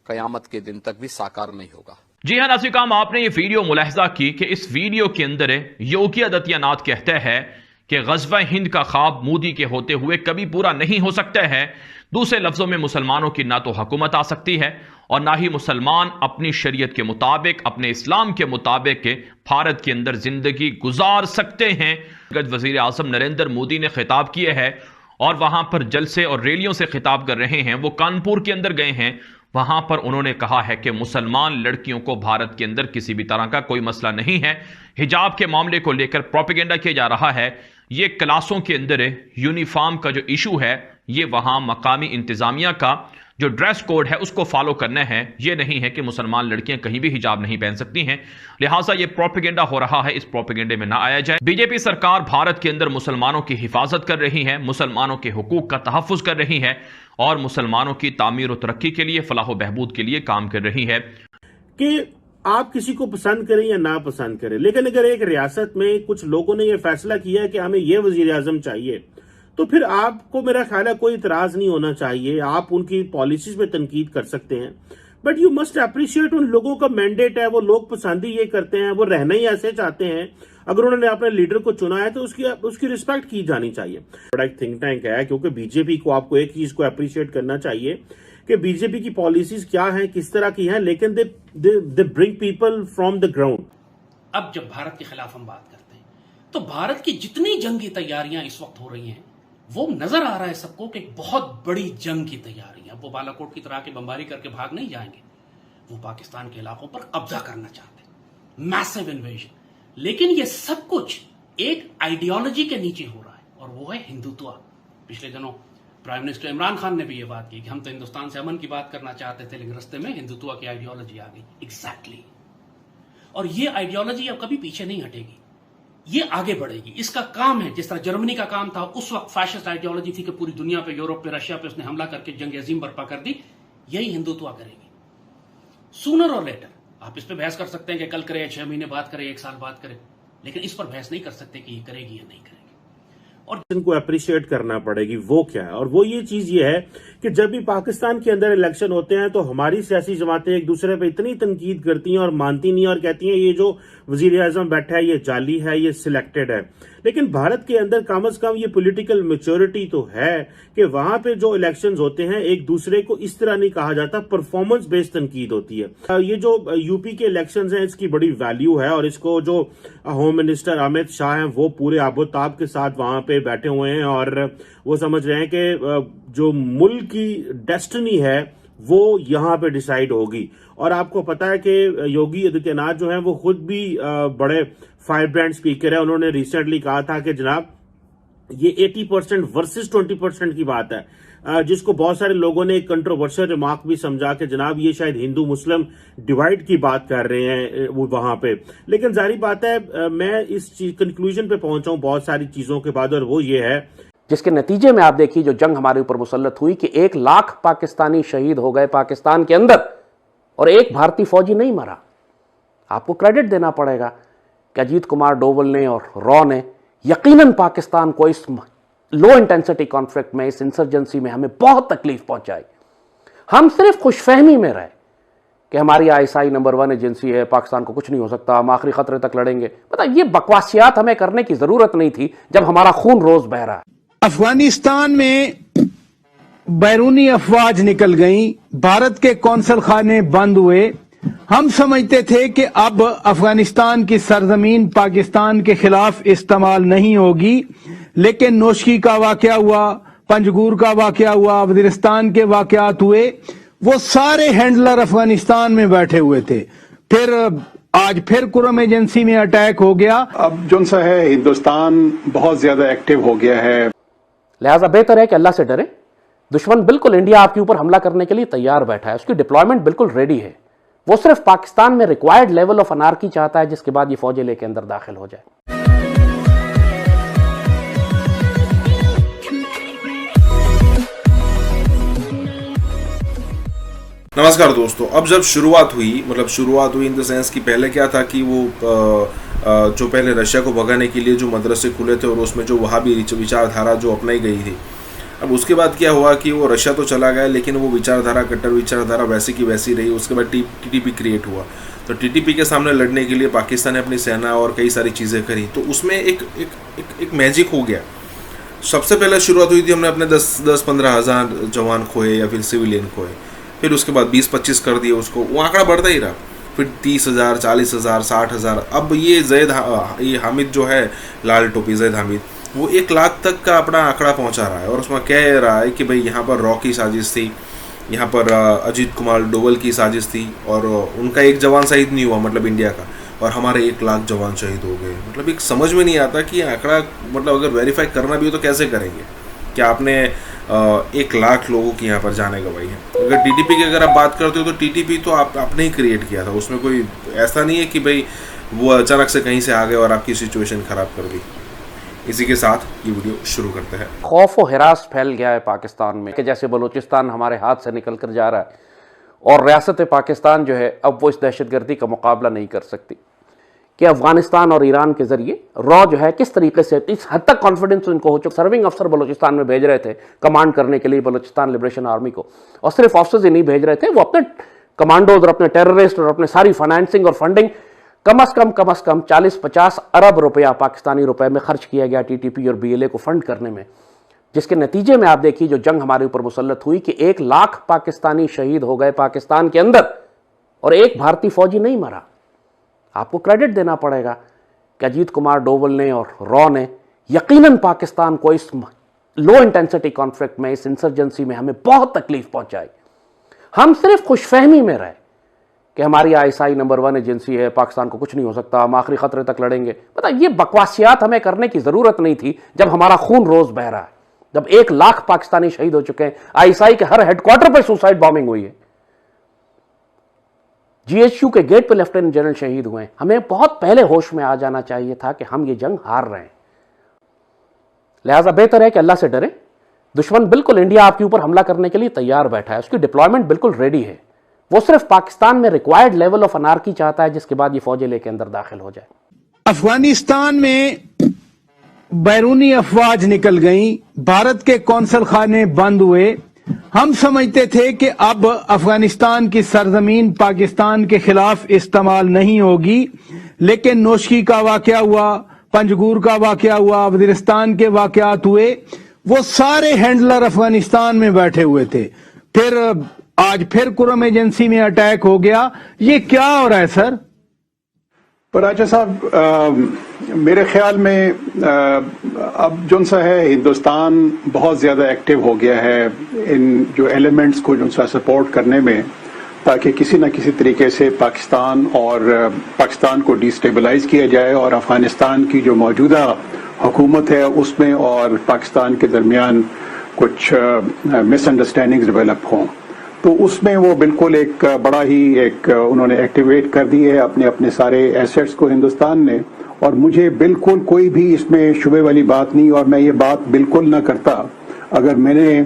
कयामत के दिन तक भी साकार नहीं होगा। जी हाँ नाज़िर, आपने ये वीडियो मुलाहिजा की कि इस वीडियो के अंदर योगी आदित्यनाथ कहते हैं कि ग़ज़वा हिंद का ख्वाब मोदी के होते हुए कभी पूरा नहीं हो सकता है। दूसरे लफ्जों में मुसलमानों की ना तो हुकूमत आ सकती है और ना ही मुसलमान अपनी शरीयत के मुताबिक, अपने इस्लाम के मुताबिक के भारत के अंदर जिंदगी गुजार सकते हैं। वज़ीर आज़म नरेंद्र मोदी ने खिताब किए हैं और वहां पर जलसे और रैलियों से खिताब कर रहे हैं। वो कानपुर के अंदर गए हैं, वहां पर उन्होंने कहा है कि मुसलमान लड़कियों को भारत के अंदर किसी भी तरह का कोई मसला नहीं है। हिजाब के मामले को लेकर प्रोपेगेंडा किया जा रहा है। ये क्लासों के अंदर यूनिफॉर्म का जो इशू है ये वहां मकामी इंतजामिया का जो ड्रेस कोड है उसको फॉलो करना है। ये नहीं है कि मुसलमान लड़कियां कहीं भी हिजाब नहीं पहन सकती हैं। लिहाजा ये प्रोपेगेंडा हो रहा है, इस प्रोपेगेंडे में ना आया जाए। बीजेपी सरकार भारत के अंदर मुसलमानों की हिफाजत कर रही है, मुसलमानों के हुकूक का तहफ़्फ़ुज़ कर रही है और मुसलमानों की तामीर और तरक्की के लिए, फलाह व बहबूद के लिए काम कर रही है। कि आप किसी को पसंद करें या ना पसंद करें, लेकिन अगर एक रियासत में कुछ लोगों ने यह फैसला किया कि हमें यह वजीर आजम चाहिए तो फिर आपको मेरा ख्याल है कोई इतराज नहीं होना चाहिए। आप उनकी पॉलिसीज पे तनकीद कर सकते हैं, बट यू मस्ट अप्रिशिएट, उन लोगों का मैंडेट है, वो लोग पसंद ही ये करते हैं, वो रहना ही ऐसे चाहते हैं। अगर उन्होंने अपने लीडर को चुना है तो उसकी रिस्पेक्ट की जानी चाहिए। बड़ा एक थिंक टैंक है, क्योंकि बीजेपी को आपको एक चीज को अप्रिशिएट करना चाहिए कि बीजेपी की पॉलिसीज क्या हैं, किस तरह की हैं, लेकिन they bring people from the ground. अब जब भारत के खिलाफ हम बात करते हैं तो भारत की जितनी जंगी तैयारियां इस वक्त हो रही हैं, वो नजर आ रहा है सबको कि एक बहुत बड़ी जंग की तैयारियां। वो बालाकोट की तरह की बमबारी करके भाग नहीं जाएंगे, वो पाकिस्तान के इलाकों पर कब्जा करना चाहते हैं, मैसिव इन्वेजन। लेकिन ये सब कुछ एक आइडियोलॉजी के नीचे हो रहा है, और वो है हिंदुत्व। पिछले दिनों प्राइम मिनिस्टर इमरान खान ने भी ये बात की कि हम तो हिंदुस्तान से अमन की बात करना चाहते थे, लेकिन रास्ते में हिंदुत्व की आइडियोलॉजी आ गई। एग्जैक्टली। और ये आइडियोलॉजी अब कभी पीछे नहीं हटेगी, ये आगे बढ़ेगी। इसका काम है, जिस तरह जर्मनी का काम था उस वक्त फैशिस्ट आइडियोलॉजी थी कि पूरी दुनिया पे, यूरोप पे, रशिया पे उसने हमला करके जंग अजीम बर्पा कर दी, यही हिंदुत्व करेगी सूनर और लेटर। आप इस पे बहस कर सकते हैं कि कल करे, 6 महीने बाद करे, 1 साल बाद करे, लेकिन इस पर बहस नहीं कर सकते कि ये करेगी या नहीं करेगी। और इनको अप्रिशिएट करना पड़ेगी वो क्या है, और वो ये चीज ये है कि जब भी पाकिस्तान के अंदर इलेक्शन होते हैं तो हमारी सियासी जमातें एक दूसरे पे इतनी तनकीद करती हैं और मानती नहीं, और कहती हैं ये जो वजीर आजम बैठा है ये जाली है, ये सिलेक्टेड है। लेकिन भारत के अंदर कम से कम ये पॉलिटिकल मैच्योरिटी तो है कि वहां पे जो इलेक्शंस होते हैं एक दूसरे को इस तरह नहीं कहा जाता, परफॉर्मेंस बेस्ड तनकीद होती है। ये जो यूपी के इलेक्शंस हैं इसकी बड़ी वैल्यू है, और इसको जो होम मिनिस्टर अमित शाह हैं वो पूरे आबोताब के साथ वहां पे बैठे हुए हैं, और वो समझ रहे हैं कि जो मुल्क की डेस्टिनी है वो यहाँ पे डिसाइड होगी। और आपको पता है कि योगी आदित्यनाथ जो है वो खुद भी बड़े फायर ब्रांड स्पीकर है। उन्होंने रिसेंटली कहा था कि जनाब ये 80% वर्सेस 20% की बात है, जिसको बहुत सारे लोगों ने एक कंट्रोवर्शियल रिमार्क भी समझा कि जनाब ये शायद हिंदू मुस्लिम डिवाइड की बात कर रहे हैं वो वहां पे। लेकिन जारी बात है, मैं इस कंक्लूजन पे पहुंचा हूं बहुत सारी चीजों के बाद, और वो ये है जिसके नतीजे में आप देखिए जो जंग हमारे ऊपर मुसल्लत हुई कि 1 लाख पाकिस्तानी शहीद हो गए पाकिस्तान के अंदर, और एक भारतीय फौजी नहीं मरा। आपको क्रेडिट देना पड़ेगा कि अजीत कुमार डोवल ने और रॉ ने यकीनन पाकिस्तान को इस लो इंटेंसिटी कॉन्फ्लिक्ट में, इस इंसर्जेंसी में हमें बहुत तकलीफ पहुंचाई। हम सिर्फ खुशफहमी में रहे कि हमारी ISI नंबर 1 एजेंसी है, पाकिस्तान को कुछ नहीं हो सकता, हम आखिरी खतरे तक लड़ेंगे। मतलब ये बकवासियात हमें करने की जरूरत नहीं थी जब हमारा खून रोज बह रहा है। अफगानिस्तान में बैरूनी अफवाज निकल गई, भारत के कौंसल खाने बंद हुए। हम समझते थे कि अब अफगानिस्तान की सरजमीन पाकिस्तान के खिलाफ इस्तेमाल नहीं होगी, लेकिन नोशकी का वाकया हुआ, पंजगूर का वाकया हुआ, वजीरिस्तान के वाकयात हुए, वो सारे हैंडलर अफगानिस्तान में बैठे हुए थे। फिर आज फिर कुरम एजेंसी में अटैक हो गया। अब जो सा है हिंदुस्तान बहुत ज्यादा एक्टिव हो गया है, लिहाजा बेहतर है कि अल्लाह से डरे। दुश्मन बिल्कुल इंडिया आपके ऊपर हमला करने के लिए तैयार बैठा है, उसकी डिप्लॉयमेंट बिल्कुल रेडी है। वो सिर्फ पाकिस्तान में रिक्वायर्ड लेवल ऑफ अनार्की चाहता है, जिसके बाद ये फौजें लेके अंदर दाखिल हो जाए। नमस्कार दोस्तों, अब जब शुरुआत हुई इन द सेंस कि पहले क्या था कि वो जो पहले रशिया को भगाने के लिए जो मदरसे खुले थे और उसमें जो वहाबी विचारधारा जो अपनाई गई थी, अब उसके बाद क्या हुआ कि वो रशिया तो चला गया लेकिन वो विचारधारा, कट्टर विचारधारा वैसी की वैसी रही। उसके बाद TTP क्रिएट हुआ, तो TTP के सामने लड़ने के लिए पाकिस्तान ने अपनी सेना और कई सारी चीज़ें करी, तो उसमें एक मैजिक हो गया। सबसे पहले शुरुआत हुई थी, हमने अपने 10-15 हज़ार जवान खोए या फिर सिविलियन खोए, फिर उसके बाद 20-25 कर दिए उसको, वो आंकड़ा बढ़ता ही रहा, फिर 30,000, 40,000, 60,000। अब ये हामिद जो है, लाल टोपी जैद हामिद, वो 1 लाख तक का अपना आंकड़ा पहुंचा रहा है, और उसमें कह रहा है कि भाई यहाँ पर रॉ की साजिश थी, यहाँ पर अजीत कुमार डोवल की साजिश थी, और उनका एक जवान शहीद नहीं हुआ, मतलब इंडिया का, और हमारे 1 लाख जवान शहीद हो गए। मतलब एक समझ में नहीं आता कि आंकड़ा, मतलब अगर वेरीफाई करना भी हो तो कैसे करेंगे? क्या आपने 1 लाख लोगों की यहाँ पर जाने गवाई है? अगर TTP की अगर आप बात करते हो तो TTP तो आपने ही क्रिएट किया था, उसमें कोई ऐसा नहीं है कि भाई वो अचानक से कहीं से आ गए और आपकी सिचुएशन खराब कर दी। इसी के साथ ये वीडियो शुरू करते हैं। खौफ व हिरास फैल गया है पाकिस्तान में कि जैसे बलूचिस्तान हमारे हाथ से निकल कर जा रहा है, और रियासत पाकिस्तान जो है अब वो इस दहशतगर्दी का मुकाबला नहीं कर सकती कि अफगानिस्तान और ईरान के जरिए रॉ जो है किस तरीके से, इस हद तक कॉन्फिडेंस उनको हो चुका, सर्विंग अफसर बलूचिस्तान में भेज रहे थे कमांड करने के लिए बलूचिस्तान लिबरेशन आर्मी को, और सिर्फ ऑफिसर्स ही नहीं भेज रहे थे, वो अपने कमांडोज और अपने टेररिस्ट और अपने सारी फाइनेंसिंग और फंडिंग कम से कम 40-50 अरब रुपया पाकिस्तानी रुपए में खर्च किया गया टीटीपी और बीएलए को फंड करने में, जिसके नतीजे में आप देखिए जो जंग हमारे ऊपर मुसल्लत हुई कि 1 लाख पाकिस्तानी शहीद हो गए पाकिस्तान के अंदर और एक भारतीय फौजी नहीं मरा। आपको क्रेडिट देना पड़ेगा कि अजीत कुमार डोवल ने और रॉ ने यकीनन पाकिस्तान को इस लो इंटेंसिटी कॉन्फ्लिक्ट में, इस इंसर्जेंसी में हमें बहुत तकलीफ पहुंचाई। हम सिर्फ खुशफहमी में रहे कि हमारी ISI नंबर 1 एजेंसी है, पाकिस्तान को कुछ नहीं हो सकता, हम आखिरी खतरे तक लड़ेंगे। पता ये बकवासियात हमें करने की जरूरत नहीं थी जब हमारा खून रोज बह रहा है, जब 1 लाख पाकिस्तानी शहीद हो चुके हैं, ISI के हर हेडक्वार्टर पर सुसाइड बॉम्बिंग हुई है, GHQ के गेट पे लेफ्टिनेंट जनरल शहीद हुए हैं। हमें बहुत पहले होश में आ जाना चाहिए था कि हम ये जंग हार रहे हैं। लिहाजा बेहतर है कि अल्लाह से डरें। दुश्मन बिल्कुल इंडिया आपके ऊपर हमला करने के लिए तैयार बैठा है, उसकी डिप्लॉयमेंट बिल्कुल रेडी है। वो सिर्फ पाकिस्तान में रिक्वायर्ड लेवल ऑफ अनार्की चाहता है, जिसके बाद ये फौजें लेके अंदर दाखिल हो जाए। अफगानिस्तान में बैरूनी अफवाज निकल गई, भारत के कौंसल खाने बंद हुए। हम समझते थे कि अब अफगानिस्तान की सरजमीन पाकिस्तान के खिलाफ इस्तेमाल नहीं होगी, लेकिन नोशकी का वाकया हुआ, पंजगूर का वाकया हुआ, वजीरिस्तान के वाकयात हुए, वो सारे हैंडलर अफगानिस्तान में बैठे हुए थे। फिर आज फिर कुरम एजेंसी में अटैक हो गया। ये क्या हो रहा है सर? पर राजा साहब, मेरे ख्याल में अब जो सा है हिंदुस्तान बहुत ज़्यादा एक्टिव हो गया है इन जो एलिमेंट्स को जो सा सपोर्ट करने में, ताकि किसी न किसी तरीके से पाकिस्तान को डिस्टेबलाइज किया जाए और अफगानिस्तान की जो मौजूदा हुकूमत है उसमें और पाकिस्तान के दरमियान कुछ मिसअंडरस्टैंडिंग्स डेवलप हों। तो उसमें वो बिल्कुल एक बड़ा ही उन्होंने एक्टिवेट कर दी है अपने सारे एसेट्स को हिंदुस्तान ने, और मुझे बिल्कुल कोई भी इसमें शुबे वाली बात नहीं, और मैं ये बात बिल्कुल ना करता अगर मैंने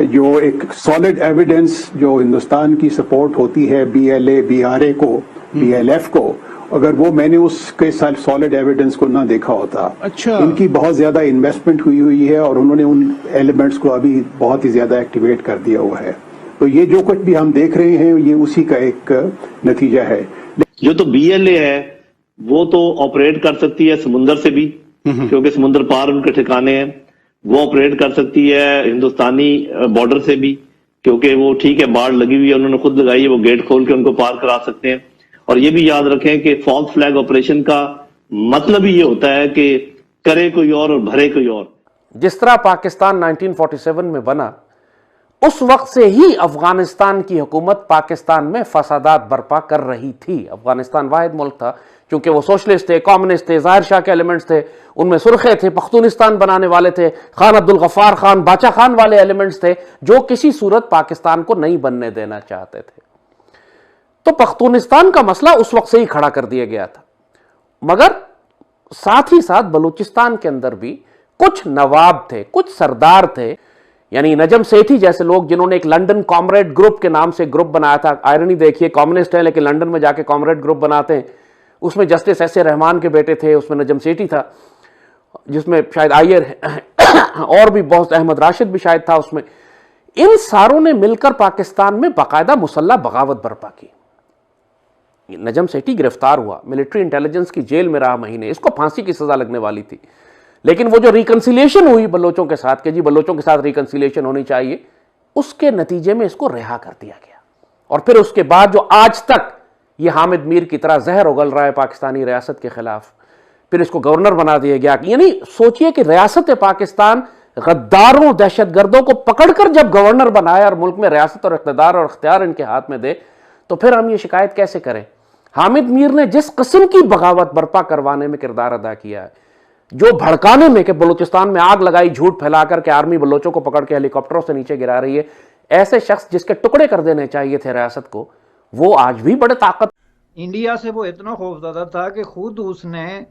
जो एक सॉलिड एविडेंस जो हिंदुस्तान की सपोर्ट होती है BLA BRA को, BLF को, अगर वो मैंने उसके साथ सॉलिड एविडेंस को ना देखा होता। अच्छा, इनकी बहुत ज्यादा इन्वेस्टमेंट हुई है और उन्होंने उन एलिमेंट्स को अभी बहुत ही ज्यादा एक्टिवेट कर दिया हुआ है। तो ये जो कुछ भी हम देख रहे हैं ये उसी का एक नतीजा है। जो तो BLA है वो तो ऑपरेट कर सकती है समुंदर से भी, क्योंकि समुंदर पार उनके ठिकाने हैं। वो ऑपरेट कर सकती है हिंदुस्तानी बॉर्डर से भी, क्योंकि वो ठीक है बाढ़ लगी हुई है, उन्होंने खुद लगाई है, वो गेट खोल के उनको पार करा सकते हैं। और ये भी याद रखें कि फॉल्स फ्लैग ऑपरेशन का मतलब ही ये होता है कि करे कोई और भरे कोई और। जिस तरह पाकिस्तान 1947 में बना, उस वक्त से ही अफगानिस्तान की हुकूमत पाकिस्तान में फसादात बर्पा कर रही थी। अफगानिस्तान वाहिद मुल्क था, क्योंकि वो सोशलिस्ट थे, कम्युनिस्ट थे, जाहिर शाह के एलिमेंट्स थे, उनमें सुरखे थे, पख्तूनिस्तान बनाने वाले थे, खान अब्दुल गफ्फार खान, बाचा खान वाले एलिमेंट्स थे, जो किसी सूरत पाकिस्तान को नहीं बनने देना चाहते थे। तो पख्तूनिस्तान का मसला उस वक्त से ही खड़ा कर दिया गया था। मगर साथ ही साथ बलूचिस्तान के अंदर भी कुछ नवाब थे, कुछ सरदार थे, यानी नजम सेठी जैसे लोग, जिन्होंने एक लंदन कॉमरेड ग्रुप के नाम से ग्रुप बनाया था। आयरनी देखिए, कम्युनिस्ट है लेकिन लंदन में जाके कॉमरेड ग्रुप बनाते हैं। उसमें जस्टिस S.A. रहमान के बेटे थे, उसमें नजम सेठी था, जिसमें शायद आयर और भी बहुत, अहमद राशिद भी शायद था उसमें। इन सारों ने मिलकर पाकिस्तान में बाकायदा मुसल्ला बगावत बर्पा की। नजम सेठी गिरफ्तार हुआ, मिलिट्री इंटेलिजेंस की जेल में रहा महीने, इसको फांसी की सजा लगने वाली थी। लेकिन वो जो रिकंसिलिएशन हुई बलोचों के साथ, कि जी बलोचों के साथ रिकंसिलिएशन होनी चाहिए, उसके नतीजे में इसको रिहा कर दिया गया। और फिर उसके बाद जो आज तक ये हामिद मीर की तरह जहर उगल रहा है पाकिस्तानी रियासत के खिलाफ, फिर इसको गवर्नर बना दिया गया। यानी सोचिए कि रियासत पाकिस्तान गद्दारों, दहशतगर्दों को पकड़कर जब गवर्नर बनाया और मुल्क में रियासत और इख्तियार और इख्तियार इनके हाथ में दे, तो फिर हम ये शिकायत कैसे करें? हामिद मीर ने जिस किस्म की बगावत बर्पा करवाने में किरदार अदा किया है, जो भड़काने में कि बलूचिस्तान में आग लगाई झूठ फैलाकर के आर्मी बलोचों को पकड़ के हेलीकॉप्टरों से नीचे गिरा रही है, ऐसे शख्स जिसके टुकड़े कर देने चाहिए थे रियासत को, वो आज भी बड़े ताकत। इंडिया से वो इतना खौफजदा था कि खुद उसने,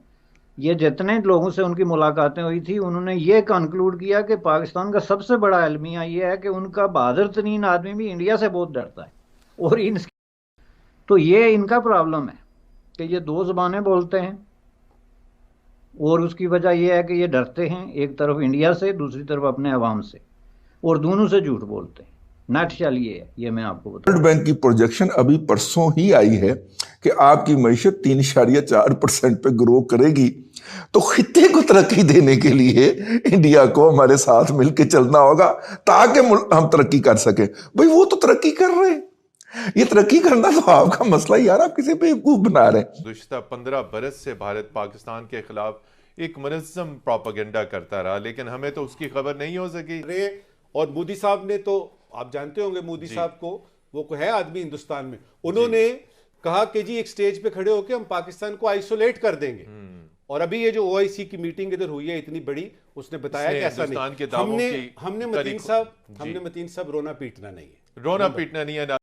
ये जितने लोगों से उनकी मुलाकातें हुई थी, उन्होंने ये कंक्लूड किया कि पाकिस्तान का सबसे बड़ा अलमिया ये है कि उनका बहादुर तरीन आदमी भी इंडिया से बहुत डरता है। और तो ये इनका प्रॉब्लम है कि ये दो ज़बानें बोलते हैं, और उसकी वजह यह है कि ये डरते हैं एक तरफ इंडिया से, दूसरी तरफ अपने अवाम से, और दोनों से झूठ बोलते हैं। नटशल ये मैं आपको बताऊं। वर्ल्ड बैंक की प्रोजेक्शन अभी परसों ही आई है कि आपकी मईशत 3.4% पे ग्रो करेगी। तो खित्ते को तरक्की देने के लिए इंडिया को हमारे साथ मिलकर चलना होगा ताकि हम तरक्की कर सके। भाई वो तो तरक्की कर रहे हैं, ये तरक्की करना तो आपका मसला यार, आप किसी बेवकूफ बना रहे हैं। गुज़िश्ता 15 बरस से भारत पाकिस्तान के खिलाफ एक मुनज़्ज़म प्रोपेगेंडा करता रहा, लेकिन हमें तो उसकी खबर नहीं हो सकी। और मोदी साहब ने तो, आप जानते होंगे मोदी साहब को, वो है आदमी हिंदुस्तान में, उन्होंने कहा कि जी एक स्टेज पे खड़े होकर हम पाकिस्तान को आइसोलेट कर देंगे। और अभी ये जो OIC की मीटिंग इधर हुई है इतनी बड़ी, उसने बताया कि ऐसा नहीं। हमने मतीन साहब रोना पीटना नहीं है, रोना पीटना नहीं है ना।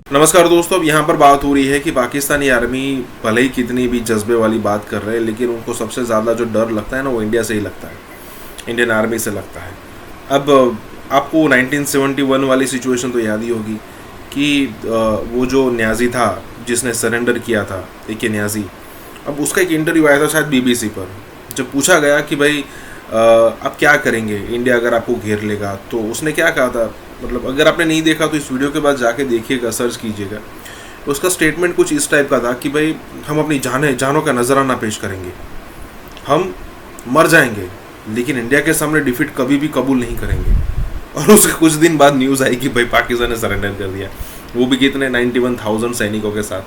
नमस्कार दोस्तों, अब यहाँ पर बात हो रही है कि पाकिस्तानी आर्मी भले ही कितनी भी जज्बे वाली बात कर रहे हैं, लेकिन उनको सबसे ज़्यादा जो डर लगता है ना वो इंडिया से ही लगता है, इंडियन आर्मी से लगता है। अब आपको 1971 वाली सिचुएशन तो याद ही होगी कि वो जो न्याजी था जिसने सरेंडर किया था, एक न्याजी, अब उसका एक इंटरव्यू आया था शायद BBC पर, जब पूछा गया कि भाई आप क्या करेंगे इंडिया अगर आपको घेर लेगा, तो उसने क्या कहा था, मतलब अगर आपने नहीं देखा तो इस वीडियो के बाद जाके देखिएगा, सर्च कीजिएगा। उसका स्टेटमेंट कुछ इस टाइप का था कि भाई हम अपनी जानों का नजराना पेश करेंगे, हम मर जाएंगे लेकिन इंडिया के सामने डिफीट कभी भी कबूल नहीं करेंगे। और उसके कुछ दिन बाद न्यूज़ आई कि भाई पाकिस्तान ने सरेंडर कर दिया, वो भी कितने 91,000 सैनिकों के साथ।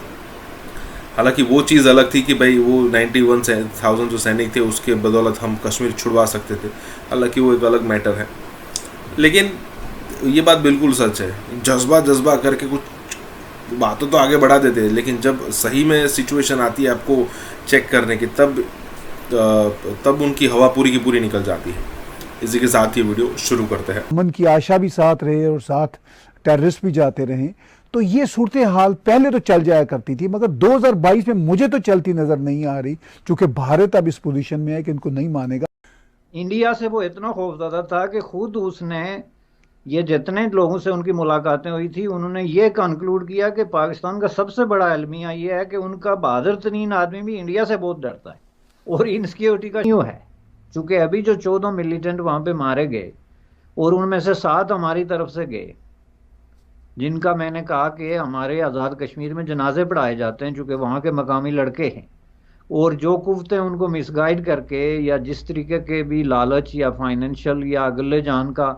हालांकि वो चीज़ अलग थी कि भाई वो 91,000 जो सैनिक थे उसके बदौलत हम कश्मीर छुड़वा सकते थे, हालांकि वो एक अलग मैटर है। लेकिन ये बात बिल्कुल सच है, जज्बा करके कुछ बातों तो आगे बढ़ा देते हैं, लेकिन जब सही में सिचुएशन आती है आपको चेक करने की, तब उनकी हवा पूरी की पूरी निकल जाती है। इसी के साथ ये वीडियो शुरू करते हैं। मन की आशा भी साथ रहे और साथ टेररिस्ट भी जाते रहे, तो ये सूरत हाल पहले तो चल जाया करती थी, मगर 2022 में मुझे तो चलती नजर नहीं आ रही, क्योंकि भारत अब इस पोजीशन में है कि इनको नहीं मानेगा। इंडिया से वो इतना खौफजदा था कि खुद उसने, ये जितने लोगों से उनकी मुलाकातें हुई थी, उन्होंने ये कंक्लूड किया कि पाकिस्तान का सबसे बड़ा अलमिया ये है कि उनका बहादुर तरीन आदमी भी इंडिया से बहुत डरता है और इनसिक्योरिटी का न्यू है। चूँकि अभी जो 14 मिलिटेंट वहाँ पे मारे गए और उनमें से 7 हमारी तरफ से गए, जिनका मैंने कहा कि हमारे आज़ाद कश्मीर में जनाजे पढ़ाए जाते हैं चूँकि वहाँ के मकामी लड़के हैं, और जो कुफ्ते उनको मिसगाइड करके या जिस तरीके के भी लालच या फाइनेंशियल या अगले जान का